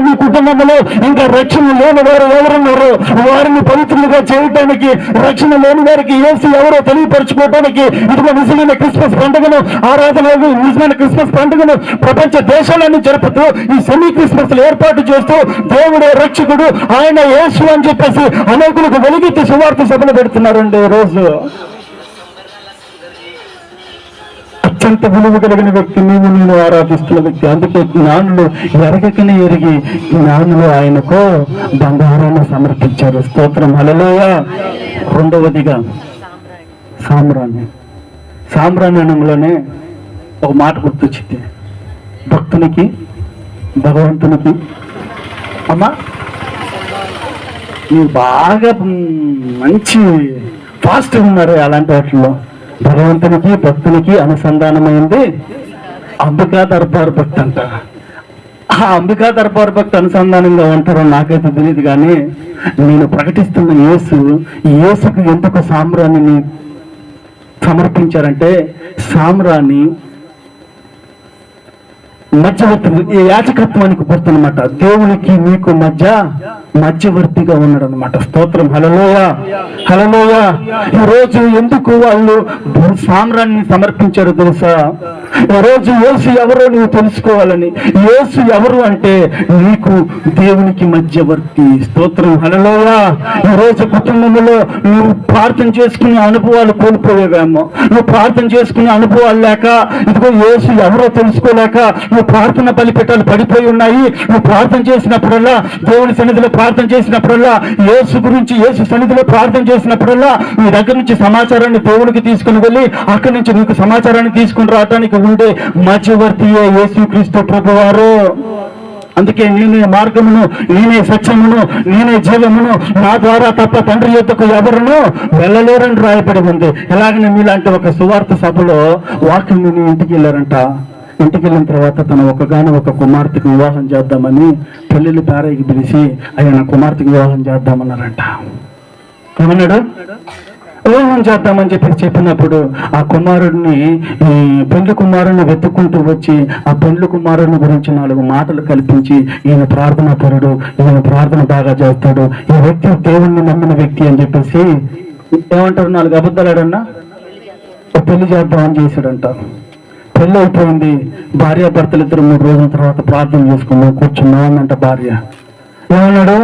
మీ కుటుంబంలో ఇంకా రక్షణ లేని వారు ఎవరున్నారు? వారిని పవిత్రులుగా చేయటానికి, రక్షణ లేని వారికి యేసు ఎవరో తెలియపరచుకోవటానికి ఇదిగో నిజమైన క్రిస్మస్ పండుగను, ఆరాధనలు నిజమైన క్రిస్మస్ పండుగను ప్రపంచ దేశాలన్నీ జరుపుతూ ఈ సెమీ క్రిస్మస్ ఏర్పాటు చేస్తూ దేవుడే రక్షకుడు, ఆయన యేసు అని చెప్పేసి అనేకులకు వెలుగెత్తి సువార్త సభలు పెడుతున్నారండి ఈ రోజు. అత్యంత విలువ కలిగిన వ్యక్తి నేను ఆరాధిస్తున్న వ్యక్తి. అందుకే జ్ఞానులు ఎరగకనే ఎరిగి జ్ఞానులు ఆయనకు బంగారాన్ని సమర్పించారు. స్తోత్రం. హల్లెలూయా. రెండవదిగా సామ్రాణ్యంలోనే ఒక మాట గుర్తొచ్చింది. భక్తునికి భగవంతునికి, అమ్మా మీరు బాగా మంచి ఫాస్ట్ ఉన్నారు అలాంటి వాటిల్లో. భగవంతునికి భక్తునికి అనుసంధానమైంది అంబికా దర్బార్ భక్తి అంట. ఆ అంబికా దర్బార్ భక్తి అనుసంధానంగా ఉంటారో నాకైతే తెలియదు, కానీ నేను ప్రకటిస్తున్న యేసుకు ఎందుకు సామ్రాణిని సమర్పించారంటే, సామ్రాణి మధ్యవర్తి, ఈ యాచకత్వానికి గుర్తనమాట. దేవునికి మీకు మధ్యవర్తిగా ఉన్నాడు అనమాట. స్తోత్రం. హల్లెలూయా. హల్లెలూయా. ఈ రోజు ఎందుకు వాళ్ళు సామ్రాన్ని సమర్పించారు తెలుసా? ఈ రోజు యేసు ఎవరో నువ్వు తెలుసుకోవాలని. యేసు ఎవరు అంటే నీకు దేవునికి మధ్యవర్తి. స్తోత్రం. హల్లెలూయా. ఈ రోజు కుటుంబంలో నువ్వు ప్రార్థన చేసుకునే అనుభవాలు కోల్పోయేవేమో, నువ్వు ప్రార్థన చేసుకునే అనుభవాలు లేక, ఇదిగో యేసు ఎవరో తెలుసుకోలేక నువ్వు ప్రార్థన బలిపీఠాలు పడిపోయి ఉన్నాయి. నువ్వు ప్రార్థన చేసినప్పుడల్లా, దేవుని సన్నిధిలో ప్రార్థన చేసినప్పుడల్లా, యేసు గురించి యేసు సన్నిధిలో ప్రార్థన చేసినప్పుడల్లా నీ దగ్గర నుంచి సమాచారాన్ని దేవునికి తీసుకుని వెళ్ళి అక్కడి నుంచి నీకు సమాచారాన్ని తీసుకుని రావడానికి ఉండే మధ్యవర్తియే యేసుక్రీస్తు ప్రభువారు. అందుకే నేనే మార్గమును, నేనే సత్యమును, నేనే జీవమును, నా ద్వారా తప్ప తండ్రి యొద్దకు ఎవరును వెళ్ళలేరని రాయబడి ఉంది. ఎలాగనే మీలాంటి ఒక సువార్త సభలో వాక్యం విని ఇంటికి వెళ్ళారంట. ఇంటికి వెళ్ళిన తర్వాత తన ఒక కుమార్తెకు వివాహం చేద్దామని పెళ్లిళ్ళు పేరైకి పిలిచి ఆయన కుమార్తెకు వివాహం చేద్దామన్నారంట. ఏమన్నాడు? వివాహం చేద్దామని చెప్పినప్పుడు ఆ కుమారుడిని, పెండ్లి కుమారుడిని వెతుక్కుంటూ వచ్చి ఆ పెండ్లి కుమారుడిని గురించి 4 మాటలు కల్పించి, ఈయన ప్రార్థనా పరుడు, ఈయన ప్రార్థన బాగా చేస్తాడు, ఈ వ్యక్తి దేవుణ్ణి నమ్మిన వ్యక్తి అని చెప్పేసి ఏమంటారు, 4 అబద్ధాలు ఆడన్నా పెళ్లి చేద్దామని చేశాడంట. పెళ్ళి అయిపోయింది. భార్యాభర్తలు ఇద్దరు 3 రోజుల తర్వాత ప్రార్థన చేసుకున్నాం కూర్చున్నాం అన్నంట భార్య. ఏమన్నాడు?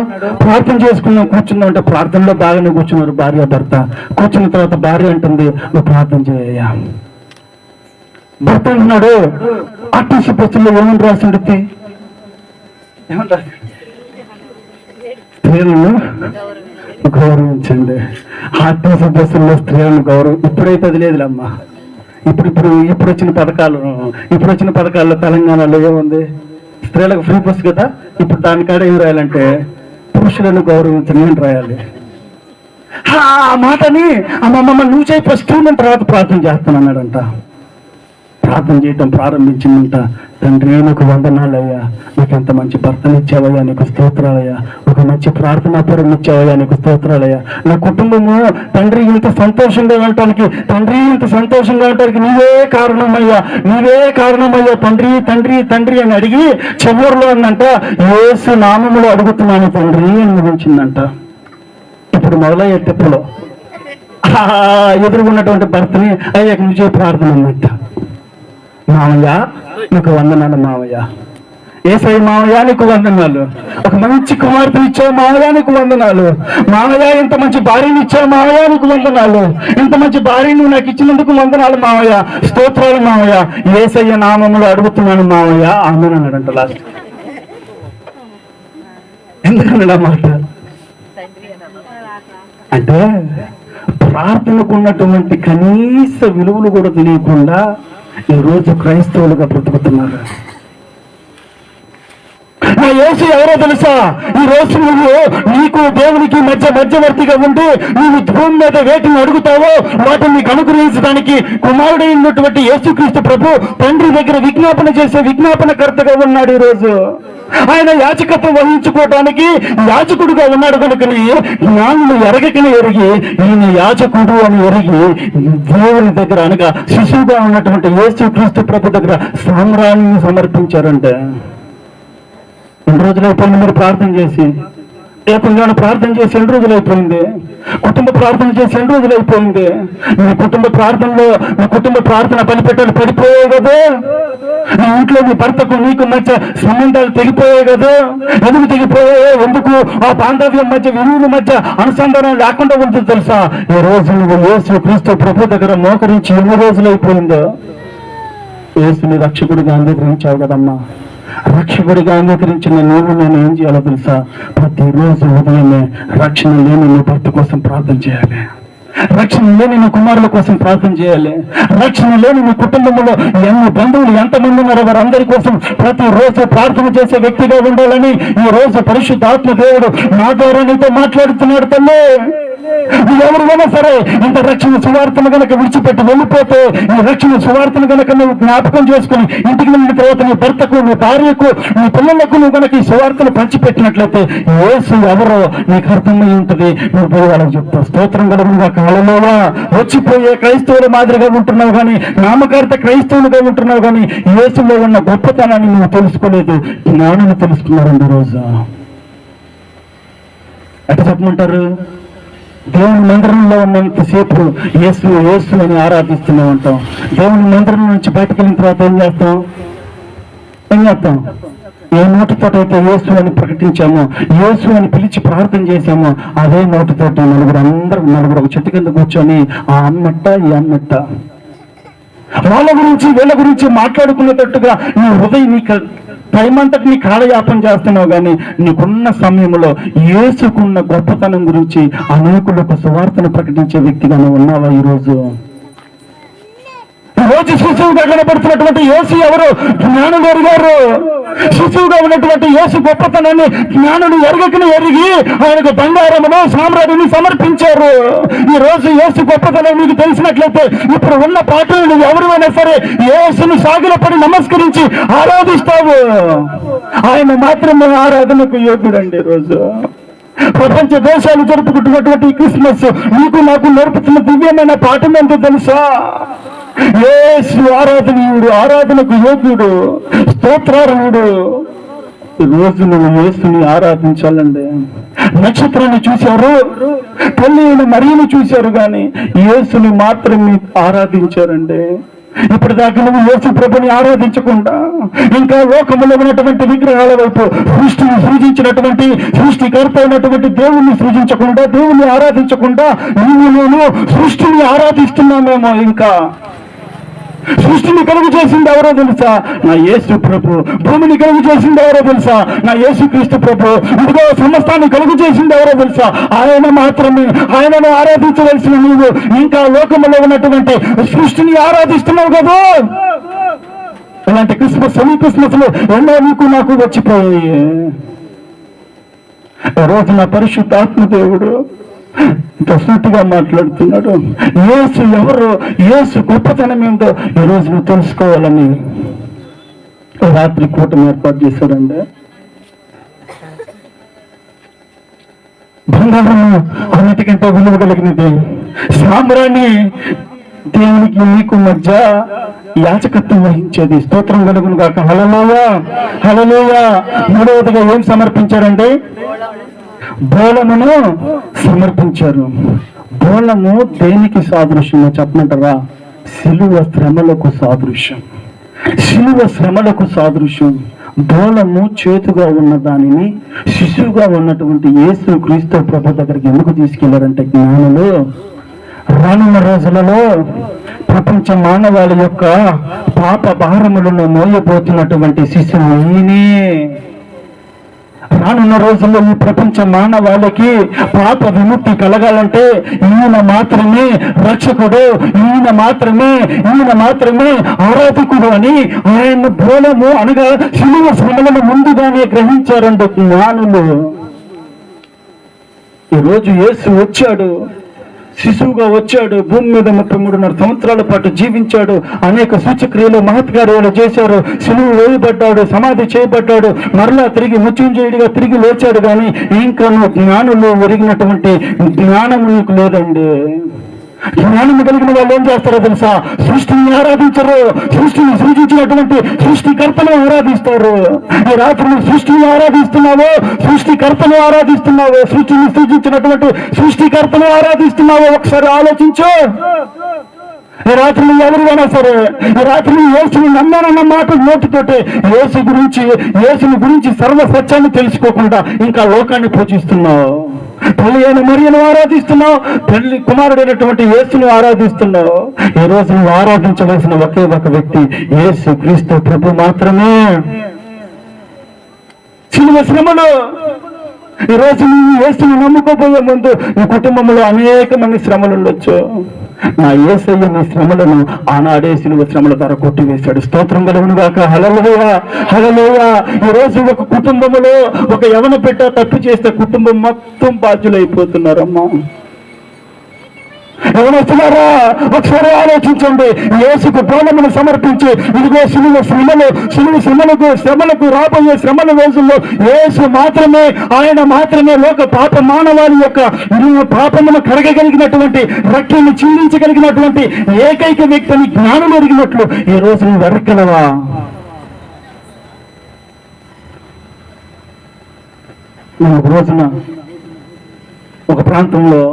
ప్రార్థన చేసుకున్నాం కూర్చున్నాం అంటే ప్రార్థనలో బాగానే కూర్చున్నారు భార్యాభర్త. కూర్చున్న తర్వాత భార్య అంటుంది, నువ్వు ప్రార్థన చేయ. భర్త అంటున్నాడు, ఆర్టీసీ బస్సులో ఏమని రాసింది? ఏమని రాసి? స్త్రీలను గౌరవించండి. ఆర్టీసీ బస్సుల్లో స్త్రీలను గౌరవం ఇప్పుడైతే అది లేదులేమ్మా. ఇప్పుడు వచ్చిన పథకాల్లో తెలంగాణలో ఏముంది? స్త్రీలకు ఫ్రీ బస్ కదా. ఇప్పుడు దానికాడ ఏం రాయాలంటే పురుషులను గౌరవించని అని రాయాలి. ఆ మాటని అమ్మమ్మ నువ్వు చేయి ఫస్ట్ నేను తర్వాత ప్రార్థన చేస్తాను అన్నాడంట. ప్రార్థన చేయటం ప్రారంభించిందంట. తండ్రి నీకు వందనాలయ్యా, నీకు ఎంత మంచి భర్తను ఇచ్చావయ్యా, నీకు స్తోత్రాలయ్యా, ఒక మంచి ప్రార్థనా పరుని ఇచ్చావయ్యా, నీకు స్తోత్రాలయ్యా. నా కుటుంబము తండ్రి ఇంత సంతోషంగా ఉండటానికి, నీవే కారణమయ్యా తండ్రి తండ్రి తండ్రి అని అడిగి చివరిలో అన్నంట, యేసు నామములో అడుగుతున్నాను తండ్రి అని ముగించిందంట. ఇప్పుడు మొదలయ్యే తెప్పులో ఎదురుగున్నటువంటి భర్తని అయ్యాక నువ్వు ప్రార్థన అన్నట్ట. మామయ్య నీకు వందనాలు మావయ్య, ఏసై మావయ్య నీకు వందనాలు, ఒక మంచి కుమార్తెని ఇచ్చావు మావయ్య నీకు వందనాలు, మావయ్య ఇంత మంచి భార్యని ఇచ్చావు మావయ్య నీకు వందనాలు, ఇంత మంచి భార్యని నువ్వు నాకు ఇచ్చినందుకు వందనాలు మావయ్య, స్తోత్రాలు మావయ్య, ఏసయ్య నామములో అడుగుతున్నాను మావయ్య ఆమెను అన్నాడంట. లాస్ట్ ఎందుకన్నా మాట అంటే ప్రార్థనకు ఉన్నటువంటి కనీస విలువలు కూడా తెలియకుండా ఈరోజు క్రైస్తవులుగా బ్రతుకుతున్నారు. నా యేసు ఎవరో తెలుసా? ఈ రోజు నువ్వు నీకు దేవునికి మధ్యవర్తిగా ఉండి నువ్వు భూమి మీద వేటిని అడుగుతావో వాటిని నీకు అనుగ్రహించడానికి కుమారుడైనటువంటి యేసుక్రీస్తు ప్రభు తండ్రి దగ్గర విజ్ఞాపన చేసే విజ్ఞాపనకర్తగా ఉన్నాడు. ఈ రోజు ఆయన యాజకత్వం వహించుకోవడానికి యాజకుడుగా ఉన్నాడు కనుకని జ్ఞానులు ఎరగకని ఎరిగి ఈయన యాజకుడు అని ఎరిగి దేవుని దగ్గర అనగా శిశువుగా ఉన్నటువంటి యేసుక్రీస్తు ప్రభు దగ్గర సామ్రాన్ని సమర్పించారంటే ఎన్ని రోజులైపోయింది మీరు ప్రార్థన చేసి? ఏకంగా ప్రార్థన చేసి ఎన్ని రోజులైపోయింది? కుటుంబ ప్రార్థన చేసి ఎన్ని రోజులైపోయింది? నీ కుటుంబ ప్రార్థనలో నీ కుటుంబ ప్రార్థన బలిపెట్టాలు పడిపోయాయి కదా. నీ ఇంట్లో నీ భర్తకు నీకు మధ్య సంబంధాలు తెగిపోయాయి కదా. ఎందుకు తెగిపోయాయి? ఎందుకు ఆ బాంధవ్యం మధ్య విరువుల మధ్య అనుసంధానం లేకుండా ఉంటుంది తెలుసా? ఈ రోజు నువ్వు యేసు క్రీస్తు ప్రభు దగ్గర మోకరించి ఎన్ని రోజులైపోయిందో. యేసుని రక్షకుడిగా అంగీకరించావు కదమ్మా. రక్షకుడిగా అంగీకరించిన నేను ఏం చేయాలో తెలుసా? ప్రతిరోజు ఉదయమే రక్షణ లేని నీ భర్త కోసం ప్రార్థన చేయాలి, రక్షణ లేని నీ కుమారుల కోసం ప్రార్థన చేయాలి, రక్షణ లేని నీ కుటుంబంలో ఎన్ని బంధువులు ఎంతమంది ఉన్నారో వారందరి కోసం ప్రతిరోజు ప్రార్థన చేసే వ్యక్తిగా ఉండాలని ఈ రోజు పరిశుద్ధాత్మ దేవుడు నా ద్వారా నీతో మాట్లాడుతున్నాడు. తల్లి, ఎవరివైనా సరే ఇంత రక్షణ సువార్తను గనక విడిచిపెట్టి వెళ్ళిపోతే, ఈ రక్షణ సువార్తను గనక నువ్వు జ్ఞాపకం చేసుకుని ఇంటికి వెళ్ళిన తర్వాత నీ భర్తకు, నీ భార్యకు, నీ పిల్లలకు నువ్వు గనక ఈ సువార్తను పంచిపెట్టినట్లయితే యేసు ఎవరో నీకు అర్థమై ఉంటుంది. నువ్వు పోయి వాళ్ళకి చెప్తావు. స్తోత్రం కలుగునుగా. కాలంలోవా వచ్చిపోయే క్రైస్తవుల మాదిరిగా ఉంటున్నావు కానీ, నామకార్థ క్రైస్తవులుగా ఉంటున్నావు కానీ యేసులో ఉన్న గొప్పతనాన్ని నువ్వు తెలుసుకోలేదు. జ్ఞానాన్ని తెలుసుకున్నారండి. రోజు ఎట్లా చెప్పమంటారు? దేవుని మందిరంలో ఉన్నంతసేపు యేసు యేసు అని ఆరాధిస్తూనే ఉంటాం. దేవుని మందిరం నుంచి బయటకు వెళ్ళిన తర్వాత ఏం చేస్తాం? ఏ నోటితోటైతే యేసు అని ప్రకటించామో, యేసు అని పిలిచి ప్రార్థన చేశామో, అదే నోటితోటి నలుగురు ఒక చెట్టు కింద కూర్చొని ఆ అన్నట్ట ఈ అన్నట్ట వాళ్ళ గురించి వీళ్ళ గురించి మాట్లాడుకునేటట్టుగా నీ హృదయం నీకు టైం అంతటి నీ కాలయాపన చేస్తున్నావు కానీ నీకున్న సమయంలో యేసుకున్న గొప్పతనం గురించి అనేకులకు సువార్తను ప్రకటించే వ్యక్తిగా నువ్వు ఉన్నావా? ఈరోజు శిశువుగా కనబడుతున్నటువంటి యేసు ఎవరు? జ్ఞానులు ఎరిగారు. శిశువుగా ఉన్నటువంటి యేసు గొప్పతనాన్ని జ్ఞానులు ఎరగకని ఎరిగి ఆయనకు బంగారమును సామ్రాజ్యాన్ని సమర్పించారు. ఈ రోజు యేసు గొప్పతనం నీకు తెలిసినట్లయితే ఇప్పుడు ఉన్న పాటలు నువ్వు ఎవరైనా సరే యేసును సాగిలపడి నమస్కరించి ఆరాధిస్తావు. ఆయన మాత్రమే ఆరాధనకు యోగ్యుడండి. రోజు ప్రపంచ దేశాలు జరుపుకుంటున్నటువంటి క్రిస్మస్ నీకు నాకు నేర్పుతున్న దివ్యమైన పాఠం ఏంటో తెలుసా? యేసు ఆరాధనీయుడు, ఆరాధనకు యోగ్యుడు, స్తోత్రార్హుడు. రోజు నువ్వు యేసుని ఆరాధించాలండి. నక్షత్రాన్ని చూశారు, తల్లి అయిన మరియను చూశారు కానీ యేసుని మాత్రమే ఆరాధించారండి. ఇప్పటిదాకా నువ్వు యేసు ప్రభుని ఆరాధించకుండా ఇంకా లోకములో ఉన్నటువంటి విగ్రహాల వైపు సృష్టిని సృజించినటువంటి సృష్టికర్త అయినటువంటి దేవుణ్ణి సృజించకుండా, దేవుణ్ణి ఆరాధించకుండా నేను సృష్టిని ఆరాధిస్తున్నామేమో. ఇంకా సృష్టిని కలుగు చేసింది ఎవరో తెలుసా? నా యేసు ప్రభు. భూమిని కలుగు చేసింది ఎవరో తెలుసా? నా యేసు క్రీస్తు ప్రభు. ఇదిగో సమస్తాన్ని కలుగు చేసింది ఎవరో తెలుసా? ఆయన మాత్రమే. ఆయనను ఆరాధించవలసిన నీవు ఇంకా లోకములో ఉన్నటువంటి సృష్టిని ఆరాధిస్తున్నావు కదా. ఇలాంటి క్రిస్మస్, సెమీ క్రిస్మస్లు ఎన్నో నీకు నాకు వచ్చిపోయాయి. రోజు నా పరిశుద్ధాత్మ దేవుడు సూటిగా మాట్లాడుతున్నాడు. యేసు ఎవరు, యేసు గొప్పతనం ఏంటో ఈరోజు నువ్వు తెలుసుకోవాలని రాత్రి కూటమి ఏర్పాటు చేశారండి. బంగారము అన్నిటికంటే విలువ కలిగినది. సాంబ్రాణి దేవునికి నీకు మధ్య యాచకత్వం వహించేది. స్తోత్రం కలుగును గాక. హల్లెలూయా, హల్లెలూయా. మూడవదిగా ఏం సమర్పించారండి? బోళమును సమర్పించారు. బోళము దేనికి సాదృశ్యమో చెప్పమంటారా? శిలువ శ్రమలకు సాదృశ్యం. శిలువ శ్రమలకు సాదృశ్యం. బోళము చేతుగా ఉన్న దానిని శిశువుగా ఉన్నటువంటి యేసు క్రీస్తు ప్రభు దగ్గరికి ఎందుకు తీసుకెళ్లారంటే, జ్ఞానులు రానున్న రోజులలో ప్రపంచ మానవాళి యొక్క పాప భారములను మోయబోతున్నటువంటి శిశువు ఈయనే. రానున్న రోజుల్లో ఈ ప్రపంచ మానవాళికి పాప విముక్తి కలగాలంటే ఈయన మాత్రమే రక్షకుడు, ఈయన మాత్రమే ఆరాధకుడు అని ఆయన బోలము అనగా శిలువ శ్రమలను ముందుగానే గ్రహించారండి జ్ఞానులు. ఈరోజు యేసు వచ్చాడు, శిశువుగా వచ్చాడు, భూమి మీద 33.5 సంవత్సరాల పాటు జీవించాడు, అనేక సూచక్రియలు మహత్కార్యాలు చేశారు, శిలువ వేయబడ్డాడు, సమాధి చేయబడ్డాడు, మరలా తిరిగి మృత్యుంజయుడిగా తిరిగి లేచాడు. కానీ ఇంకా జ్ఞానులు ఒరిగినటువంటి జ్ఞానము నీకు లేదండి. జ్ఞానం కలిగిన వాళ్ళు ఏం చేస్తారో తెలుసా? సృష్టిని ఆరాధించరు, సృష్టిని సృజించినటువంటి సృష్టికర్తను ఆరాధిస్తారు. ఈ రాత్రి సృష్టిని ఆరాధిస్తున్నావో, సృష్టికర్తను ఆరాధిస్తున్నావో, సృష్టిని సృజించినటువంటి సృష్టికర్తను ఆరాధిస్తున్నావో ఒకసారి ఆలోచించు. ఈ రాత్రి ఎవరివైనా సరే, ఈ రాత్రి యేసుని నమ్మానన్న మాట నోటితోటే యేసుని గురించి సర్వ సత్యాన్ని తెలుసుకోకుండా ఇంకా లోకాన్ని పూజిస్తున్నావు. తల్లి అయిన మరియను ఆరాధిస్తున్నావు, తల్లి కుమారుడైనటువంటి యేసును ఆరాధిస్తున్నావు. ఈ రోజు నువ్వు ఆరాధించవలసిన ఒకే ఒక వ్యక్తి యేసు క్రీస్తు ప్రభు మాత్రమే. శిలువ శ్రమలు ఈ రోజు నువ్వు యేసుని నమ్ముకోబోయే ముందు నీ కుటుంబంలో అనేక మంది శ్రమలు ఉండొచ్చు. నా యేసయ్య నీ శ్రమలను ఆనాడే శిలువ శ్రమల ద్వారా కొట్టివేశాడు. స్తోత్రం కలుగును గాక. హల్లెలూయా, హల్లెలూయా. ఈ రోజు ఒక కుటుంబంలో ఒక యవన బిడ్డ తప్పు చేస్తే కుటుంబం మొత్తం బాధ్యులైపోతున్నారమ్మా. ఎవరొస్తున్నారా? ఒకసారి ఆలోచించండి. యేసుకు బోధనను సమర్పించి ఇదిగో శ్రమలకు రాబోయే శ్రమల రోజుల్లో యేసు మాత్రమే, ఆయన మాత్రమే లోక పాప మానవాళి యొక్క పాపమును కరగగలిగినటువంటి, రక్తాన్ని చిందించగలిగినటువంటి ఏకైక వ్యక్తిని జ్ఞానం ఎరిగినట్లు ఈ రోజు నువ్వు ఎరగలవా? నేను ఒక రోజున ఒక ప్రాంతంలో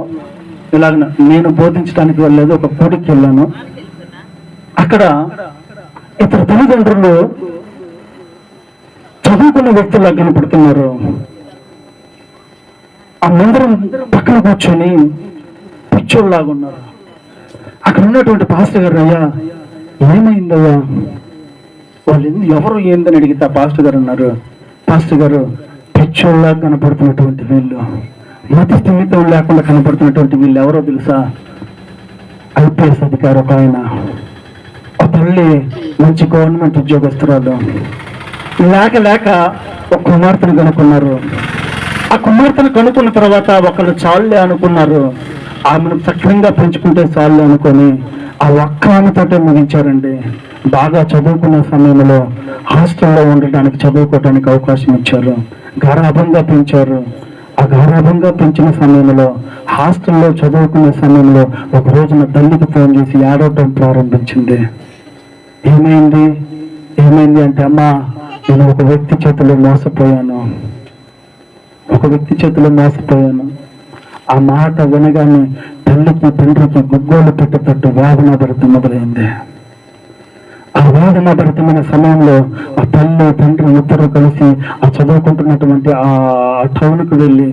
ఇలాగ నేను బోధించడానికి వెళ్ళలేదు, ఒక కూడికి వెళ్ళాను. అక్కడ ఇద్దరు తల్లిదండ్రులు చదువుకున్న వ్యక్తుల్లా కనపడుతున్నారు. ఆ మందిరం పక్కన కూర్చొని పిచ్చోళ్ళలాగా ఉన్నారు. అక్కడ ఉన్నటువంటి పాస్టర్ గారు, అయ్యా ఏమైందయ్యా? వాళ్ళు ఎవరు ఏందని అడిగితే ఆ పాస్టర్ గారు అన్నారు, పాస్టర్ గారు పిచ్చోళ్ళలాగా కనపడుతున్నటువంటి వీళ్ళు, మతి స్థిమితం లేకుండా కనపడుతున్నటువంటి వీళ్ళు ఎవరో తెలుసా? ఐపీఎస్ అధికారి ఒక ఆయన, ఆ తల్లి మంచి గవర్నమెంట్ ఉద్యోగస్తురాలు. లేక ఒక కుమార్తెను కనుక్కున్నారు. ఆ కుమార్తెను కనుక్కున్న తర్వాత ఒకళ్ళు చాలులే అనుకున్నారు. ఆమెను సక్రమంగా పెంచుకుంటే చాలులే అనుకొని ఆ ఒక్క ఆమెతోటే ముగించారండి. బాగా చదువుకున్న సమయంలో హాస్టల్లో ఉండటానికి, చదువుకోవడానికి అవకాశం ఇచ్చారు. గారాభంగా పెంచారు. ఆ గారాభంగా పెంచిన సమయంలో, హాస్టల్లో చదువుకునే సమయంలో ఒక రోజున తల్లికి ఫోన్ చేసి ఏడవటం ప్రారంభించింది. ఏమైంది అంటే, అమ్మా నేను ఒక వ్యక్తి చేతిలో మోసపోయాను. ఆ మాట వినగానే తల్లికి తండ్రికి గుగ్గోలు పెట్టేటట్టు వేదన భరితం మొదలైంది. ఆ వేదన భరితమైన సమయంలో ఆ తల్లి తండ్రి ఇద్దరు కలిసి ఆ చదువుకుంటున్నటువంటి ఆ టౌన్కి వెళ్ళి,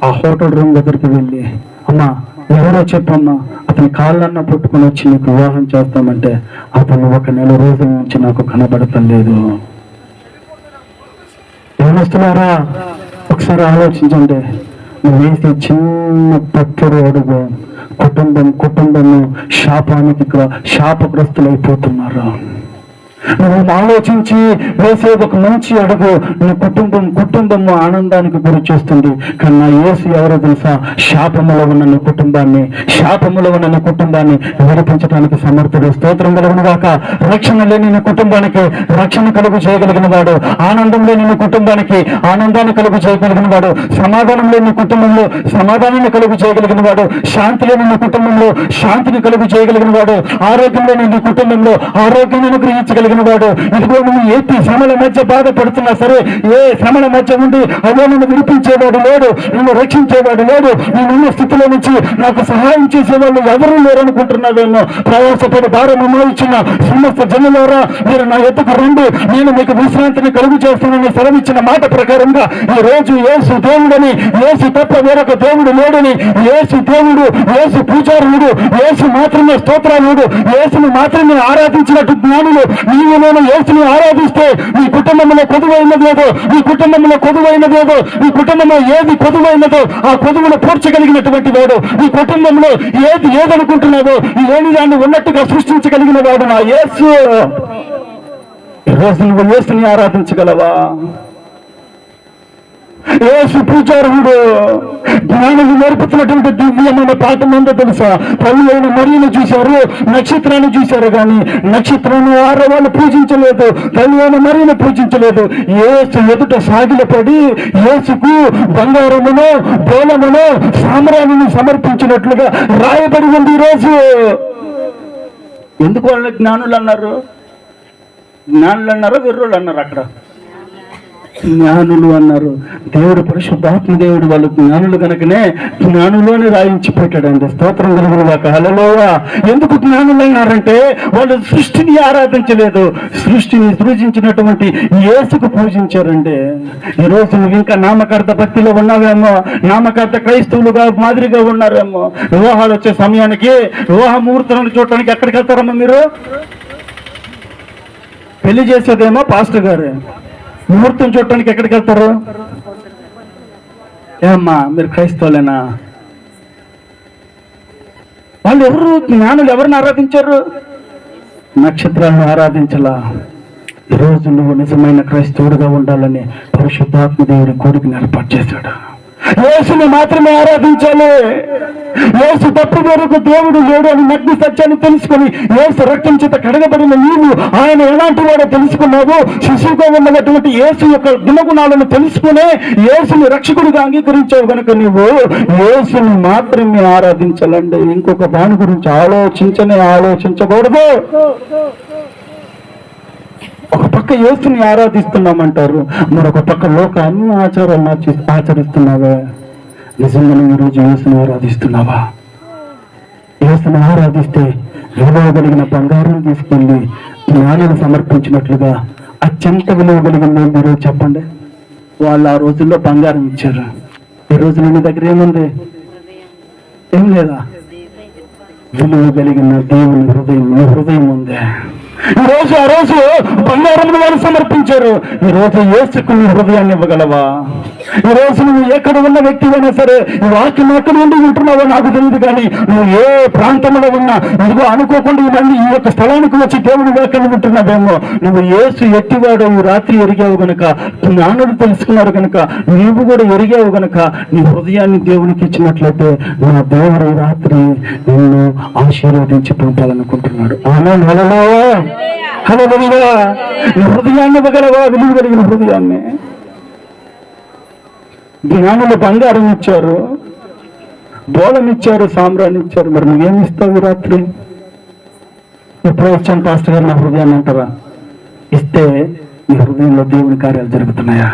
ఆ హోటల్ రూమ్ దగ్గరికి వెళ్ళి, అమ్మా ఎవరో చెప్పమ్మా, అతని కాళ్ళన్నా పుట్టుకుని వచ్చి నీకు వివాహం చేస్తామంటే అతను 1 నెల రోజుల నుంచి నాకు కనబడటం లేదు. ఏమొస్తున్నారా? ఒకసారి ఆలోచించండి. నువ్వు వేసే చిన్న తప్పుడు అడుగు కుటుంబము శాపగ్రస్తులైపోతున్నారు. నువ్వు ఆలోచించి వేసే ఒక మంచి అడుగు నీ కుటుంబము ఆనందానికి గురి చేస్తుంది. కానీ నా యేసు ఎవరో తెలుసా? శాపములో ఉన్న నీ కుటుంబాన్ని విడిపించడానికి సమర్థుడు. స్తోత్రం కలుగును గాక. రక్షణ లేని నీ కుటుంబానికి రక్షణ కలుగు చేయగలిగిన వాడు, ఆనందం లేని నీ కుటుంబానికి ఆనందాన్ని కలుగు చేయగలిగిన వాడు, సమాధానం లేని కుటుంబంలో సమాధానాన్ని కలుగు చేయగలిగిన వాడు, శాంతి లేని నీ కుటుంబంలో శాంతిని కలుగు చేయగలిగిన వాడు, ఆరోగ్యం లేని నీ కుటుంబంలో ఆరోగ్యాన్ని అనుగ్రహించగలిగిన వాడు. ఇదిగో నువ్వు ఏ శ్రమల మధ్య బాధపడుతున్నా సరే, ఏ శ్రమల మధ్య ఉండి అదే నిన్ను విడిపించేవాడు లేడు, నిన్ను రక్షించేవాడు లేడు, నేనున్న స్థితిలో నుంచి నాకు సహాయం చేసేవాళ్ళు ఎవరూ లేరనుకుంటున్నావేమో. ప్రయాసపడి భారం ఇచ్చిన సమస్త జనులారా మీరు నా ఎత్తుకు రండి, నేను మీకు విశ్రాంతిని కలుగు చేస్తానని సెలవిచ్చిన మాట ప్రకారంగా ఈ రోజు యేసు దేవుడని, యేసు తప్ప వేరొక దేవుడు లేడని, యేసు దేవుడు, యేసు పూజారుడు, యేసు మాత్రమే స్తోత్రాలుడు, యేసును మాత్రమే ఆరాధించినట్టు జ్ఞానులు నీ దీవెనైన యేసుని ఆరాధిస్తే నీ కుటుంబంలో కొదువైనదేదో, నీ కుటుంబంలో కొదువైనదేదో, నీ కుటుంబంలో ఏది కొదువైనదో ఆ కొదువును పూడ్చగలిగినటువంటి వాడు, నీ కుటుంబంలో ఏదనుకుంటున్నావో లేని దాన్ని ఉన్నట్టుగా సృష్టించగలిగిన వాడు నా యేసు. ఈరోజు నువ్వు యేసుని ఆరాధించగలవా? యేసు పూజారుడు జ్ఞానులు నేర్పుతున్నటువంటి దివ్యమైన పాఠం ఏంటో తెలుసా? తల్లి అయిన మరియను చూశారు, నక్షత్రాన్ని చూశారు, కానీ నక్షత్రాన్ని ఆడవాళ్ళు పూజించలేదు, తల్లి అయిన మరియను పూజించలేదు. యేసు ఎదుట సాగిలపడి యేసుకు బంగారమును బోలమును సామ్రాణిని సమర్పించినట్లుగా రాయబడి ఉంది ఈరోజు. ఎందుకు వాళ్ళని జ్ఞానులు అన్నారు? జ్ఞానులు అన్నారో వెర్రోళ్ళు అన్నారు? అక్కడ జ్ఞానులు అన్నారు. దేవుడు పరిశుద్ధాత్మ దేవుడు వాళ్ళు జ్ఞానులు కనుకనే జ్ఞానులోనే రాయించి పెట్టాడండి. స్తోత్రం కలుగునుగాక. హల్లెలూయా. ఎందుకు జ్ఞానులు అన్నారంటే వాళ్ళు సృష్టిని ఆరాధించలేదు, సృష్టిని సృజించినటువంటి యేసుకు పూజించారండి. ఈరోజు నువ్వు ఇంకా నామకార్థ భక్తిలో ఉన్నావేమో, నామకార్థ క్రైస్తవులుగా మాదిరిగా ఉన్నారేమో. వివాహాలు వచ్చే సమయానికి వివాహ ముహూర్తాలను చూడటానికి ఎక్కడికి వెళ్తారమ్మా మీరు? పెళ్లి చేసేదేమో పాస్టర్ గారు, ముహూర్తం చూడటానికి ఎక్కడికి వెళ్తారు? ఏమ్మా మీరు క్రైస్తవులేనా? వాళ్ళు ఎవరు? జ్ఞానులు ఎవరిని ఆరాధించారు? నక్షత్రాలను ఆరాధించలా. ఈరోజు నువ్వు నిజమైన క్రైస్తవుడిగా ఉండాలని పరిశుద్ధాత్మ దేవుడి కోరికను ఏర్పాటు చేశాడు. యేసుని మాత్రమే ఆరాధించాలి. యేసు తప్పు వరకు దేవుడు లేడు అని నగ్న సత్యాన్ని తెలుసుకుని యేసు రక్తం చేత కడగబడిన నీవు ఆయన ఎలాంటి వాడో తెలుసుకున్నావు. శిశువుగా ఉన్నటువంటి యేసు యొక్క గుణగుణాలను తెలుసుకునే యేసుని రక్షకుడిగా అంగీకరించావు కనుక నీవు యేసుని మాత్రమే ఆరాధించాలండి. ఇంకొక దాని గురించి ఆలోచించకూడదు. ఒక పక్క యేసుని ఆరాధిస్తున్నామంటారు, మరొక పక్క లోకాన్ని ఆచారాలను ఆచరిస్తున్నావా? నిజంగా నువ్వు ఈరోజు యేసుని ఆరాధిస్తున్నావా? యేసుని ఆరాధిస్తే విలువ కలిగిన బంగారం తీసుకెళ్ళి జ్ఞానాన్ని సమర్పించినట్లుగా అత్యంత విలువ కలిగింది ఈరోజు చెప్పండి. వాళ్ళు ఆ రోజుల్లో బంగారం ఇచ్చారు. ఈ రోజు నీ దగ్గర ఏముంది? ఏం లేదా? విలువ కలిగిన దేవుని హృదయం ఉంది. ఈరోజు ఆ రోజు బంగారం వాళ్ళు సమర్పించారు, ఈరోజు యేసుకు నీ హృదయాన్ని ఇవ్వగలవా? ఈరోజు నువ్వు ఎక్కడ ఉన్న వ్యక్తివైనా సరే, వాక్యం ఎక్కడ ఉండి ఉంటున్నావో నాకు తెలియదు, కానీ నువ్వు ఏ ప్రాంతంలో ఉన్నా ఇదిగో అనుకోకుండా ఇవన్నీ ఈ యొక్క స్థలానికి వచ్చి దేవుడు వాక్యం ఉంటున్నావేమో. నువ్వు యేసు ఎట్టివాడు ఈ రాత్రి ఎరిగావు గనక, జ్ఞానులు తెలుసుకున్నారు కనుక, నీవు కూడా ఎరిగావు గనక నీ హృదయాన్ని దేవునికి ఇచ్చినట్లయితే నా దేవుడు ఈ రాత్రి నిన్ను ఆశీర్వదించి పంపాలనుకుంటున్నాడు. ఆమేన్. హల్లెలూయా. హల్లెలూయా. నీ హృదయాన్ని ఇవ్వగలవా? విలువ కలిగిన హృదయాన్ని. జ్ఞానులు బంగారం ఇచ్చారు, బోళం ఇచ్చారు, సామ్రాన్ని ఇచ్చారు. మరి నువ్వేమి ఇస్తావు రాత్రి? ఎప్పుడో ఇచ్చాను పాస్టర్ గారు నా హృదయాన్ని అంటారా? ఇస్తే నీ హృదయంలో దేవుని కార్యాలు జరుగుతున్నాయా?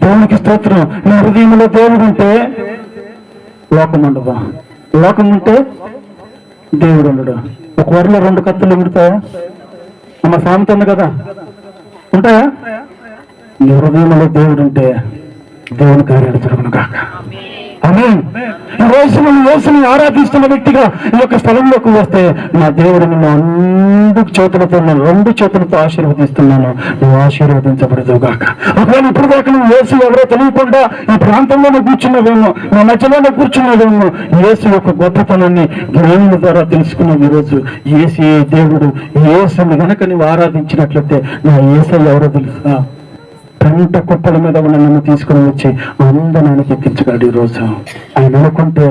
దేవునికి స్తోత్రం. నీ హృదయంలో దేవుడు ఉంటే లోకం ఉండదు, లోకం ఉంటే దేవుడు ఉండడు. ఒక వరలో 2 కత్తులు ఉంటాయా? అమ్మ సామెత ఉంది కదా, ఉంటాయా? నీ హృదయంలో దేవుడు ఉంటే దేవుని కార్యాలు జరుగును కాక. ఆమేన్. ఈ రోజు నువ్వు యేసుని ఆరాధిస్తున్న వ్యక్తిగా ఈ యొక్క స్థలంలోకి వస్తే నా దేవుడు నిన్ను 2 చేతులతో ఆశీర్వదిస్తున్నాను. నువ్వు ఆశీర్వదించబడదు గాక. ఒకవేళ ఇప్పుడు దాకా నువ్వు యేసు ఎవరో తెలియకుండా ఈ ప్రాంతంలోనే కూర్చున్నావేమో, నా మధ్యలోనే కూర్చున్నావేమో, యేసు యొక్క గొప్పతనాన్ని జ్ఞానుల ద్వారా తెలుసుకున్నావు. ఈరోజు యేసు దేవుడు, యేసుని గనక నువ్వు ఆరాధించినట్లయితే నా యేసు ఎవరో తెలుసా? పంట కుప్పల మీద ఉన్న నన్ను తీసుకుని వచ్చి అందనానికి ఎక్కించగలడు. ఈరోజు ఆయన అనుకుంటే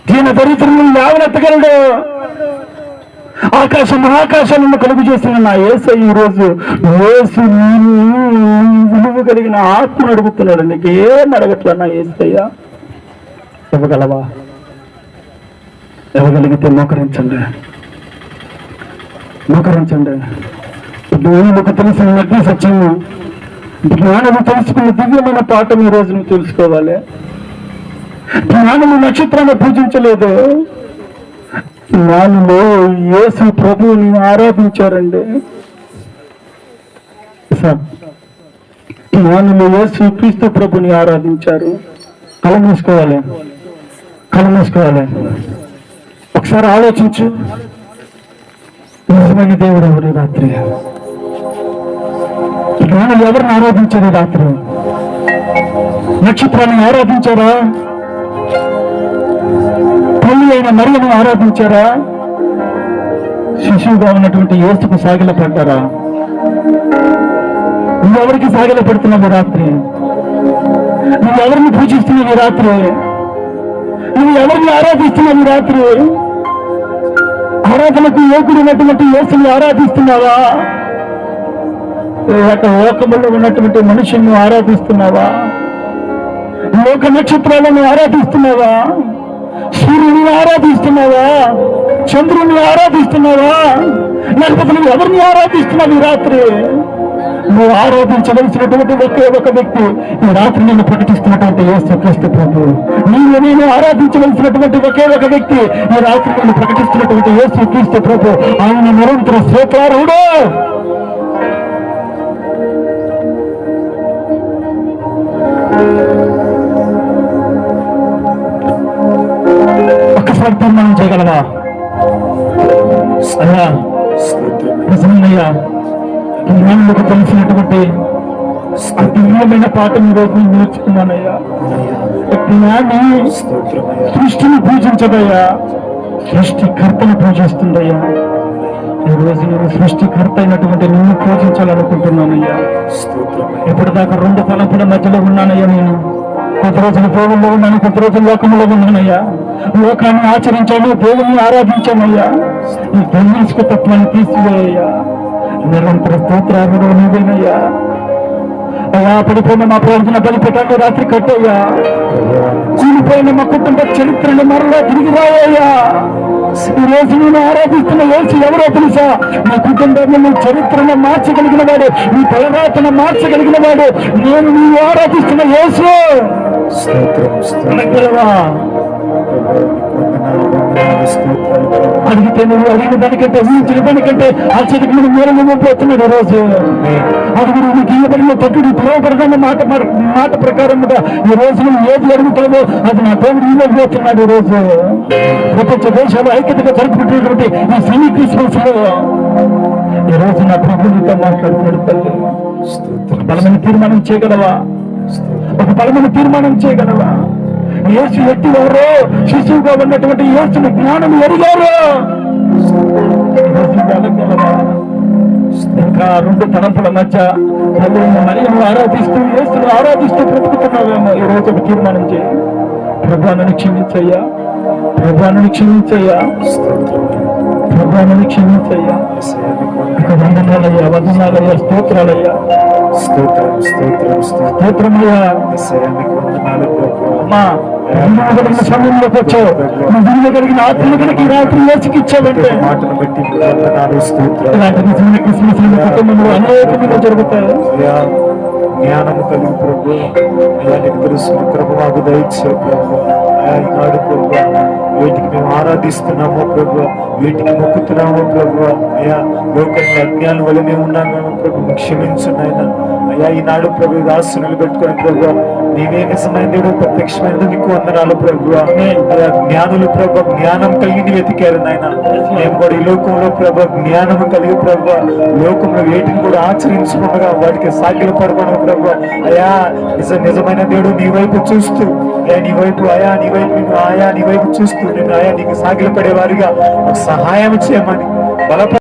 దీని దరిద్రం లేవనెత్తగలడు. ఆకాశాలను కలుగు చేసిన నా యేసు ఈరోజు యేసు విలువ కలిగిన ఆత్మను అడుగుతున్నాడు. నీకు ఏం అడగట్లా నా యేసయ్యా? ఇవ్వగలవా? ఇవ్వగలిగితే మోకరించండి. జ్ఞానులకు తెలిసిన నగ్న సత్యము, జ్ఞానులు తెలుసుకున్న దివ్యమైన పాఠం ఈ రోజు నువ్వు తెలుసుకోవాలి. జ్ఞానులు నక్షత్రాన్ని పూజించలేదు, జ్ఞానులు యేసు ప్రభువుని ఆరాధించారండి. జ్ఞానులు యేసు క్రీస్తు ప్రభుని ఆరాధించారు. కళ్ళు మూసుకోవాలి. ఒకసారి ఆలోచించు. ఇష్టమైన దేవుడు ఎవరు ఈ రాత్రి? ఈ జ్ఞానులు ఎవరిని ఆరాధించారు ఈ రాత్రి? నక్షత్రాన్ని ఆరాధించారా? తల్లి అయిన మరియను ఆరాధించారా? శిశువుగా ఉన్నటువంటి యేసుకు సాగిల పడ్డారా? నువ్వెవరికి సాగిల పడుతున్నావు రాత్రి? నువ్వెవరిని పూజిస్తున్నావు ఈ రాత్రి? నువ్వు ఎవరిని ఆరాధిస్తున్నావు ఈ రాత్రి? ఆరాధనకు యోగుడైనటువంటి యేసుని ఆరాధిస్తున్నావా? లోకములో ఉన్నటువంటి మనుషులను ఆరాధిస్తున్నావా? లోక నక్షత్రాలను ఆరాధిస్తున్నావా? సూర్యుని ఆరాధిస్తున్నావా? చంద్రుని ఆరాధిస్తున్నావా? లేకపోతే నువ్వు ఎవరిని ఆరాధిస్తున్నావు ఈ రాత్రి? నువ్వు ఆరాధించవలసినటువంటి ఒకే ఒక వ్యక్తి ఈ రాత్రి నేను ప్రకటిస్తున్నటువంటి యేసుక్రీస్తు ప్రభు. నేను ఆరాధించవలసినటువంటి ఒకే ఒక వ్యక్తి ఈ రాత్రి నేను ప్రకటిస్తున్నటువంటి యేసుక్రీస్తు ప్రభు. ఆయన నిరంతర స్తోత్రార్హుడు. ఒక్కసారి తీర్మానం చేయగలవా? అయ్యా, నిజమేనయ్యా, జ్ఞానులకు తెలిసినటువంటి అద్భుతమైన పాఠం ఈరోజు నేను నేర్చుకున్నానయ్యా. జ్ఞాని సృష్టిని పూజించదయ్యా, సృష్టికర్తను పూజిస్తుందయ్యా. ఈరోజు నేను సృష్టికర్త అయినటువంటి నిన్ను పూజించాలనుకుంటున్నానయ్యా. ఇప్పటిదాకా రెండు తలంపుల మధ్యలో ఉన్నానయ్యా. నేను కొద్ది రోజులు దేవుల్లో ఉన్నాను, కొద్ది రోజులు లోకంలో ఉన్నానయ్యా. లోకాన్ని ఆచరించాను, దేవుణ్ణి ఆరాధించానయ్యా. ఈ ధన్యస్క తత్వాన్ని తీసివేయ్యా. నిరంతర స్తోత్రాలు నీవేనయ్యా. అయ్యా, పడిపోయిన మా ప్రార్థన బలిపెట్టాను రాత్రి కట్టయ్యా. కూలిపోయిన మా కుటుంబ చరిత్రను మరలా తిరిగి రావయ్యా. ఈ రోజు నేను ఆరాధిస్తున్న యేసు ఎవరో తెలుసా? నా కుటుంబాన్ని నీ చరిత్రను మార్చగలిగిన వాడు, నీ తలరాతను మార్చగలిగిన వాడు నేను నీవు ఆరాధిస్తున్న యేసు. అడిగితే నువ్వు అడిగిన దానికంటే ఊహించిన దానికంటే ఆ చెట్టుకు నువ్వు మేరపోతున్నాడు రోజు. అడుగు నీకు ఇవ్వబడిన తగ్గుడు పిలువబడదన్న మాట ప్రకారముగా ఈ రోజు నువ్వు ఏది అడుగుతావో అది నా దేవుడు ఇవ్వబోతున్నాడు. ఈ రోజు ప్రపంచ దేశాలు ఐక్యతగా జరుపుకుంటున్నటువంటి ఈ సెమీ క్రిస్మస్ లో ఈ రోజు నా ప్రభుత్వంతో మాట్లాడుతున్నాడు. తల్లి, బలమైన తీర్మానం చేయగలవా? ఒక బలమైన తీర్మానం చేయగలవా? యేసు ఎట్టివారో శిశువుగా ఉన్నటువంటి యేసుని జ్ఞానం ఎరిగారు. ఇంకా రెండు తలంపుల మధ్య మరియను ఆరాధిస్తూ యేసును ఆరాధిస్తూ బ్రతుకుతున్నావేమో. ఈ రోజు ఒక తీర్మానం చేయి. ప్రభువును క్షమించయ్యా, ప్రభువును క్షమించయ్యా, ప్రభువును క్షమించయ్యా. ఇక వందనాలయ్యా, వందనాలయ్యా, స్తోత్రాలయ్యా, స్తోత్రమయ్యా. అమ్మా, కలిగిన సమయంలోకి వచ్చావు. నువ్వు కలిగిన ఆత్మలు కనుక ఈ రాత్రి యేసుకి ఇచ్చావంటే మాటను బట్టి ఇలాంటి నిజమైన క్రిస్మస్ కుటుంబంలో అనేకమంది జరుగుతాయి. జ్ఞానము కలిగి ప్రభు, అయ్యా నీకు తెలుసు కృప మాకు దయచేయు ప్రభు. అయా ఈనాడు ప్రభు వీటికి మేము ఆరాధిస్తున్నాము ప్రభు, వీటికి మొక్కుతున్నాము ప్రభు. అయ్యా లోకంలో అజ్ఞానం వల్లనే ఉన్నాము ప్రభు, క్షమించండి ఆయన. అయ్యా ఈనాడు ప్రభు దాసులు పెట్టుకుని ప్రభు నీవే నిజమైన దేవుడు, ప్రత్యక్షమైన నీకు వందనాలు ప్రభు. అయ్యా జ్ఞానులు ప్రభు జ్ఞానం కలిగి వెతికారు నాయన. మేము కూడా ఈ లోకంలో ప్రభు జ్ఞానము కలిగి ప్రభు లోకంలో వేటిని కూడా ఆచరించకుండా వాటికి సాగిల పడకుండా ప్రభు. అయా నిజమైన దేవుడు నీ వైపు చూస్తూ నీ వైపు చూస్తూ నేను ఆయా నీకు సాగిల పడే వారిగా సహాయం చేయమని బలప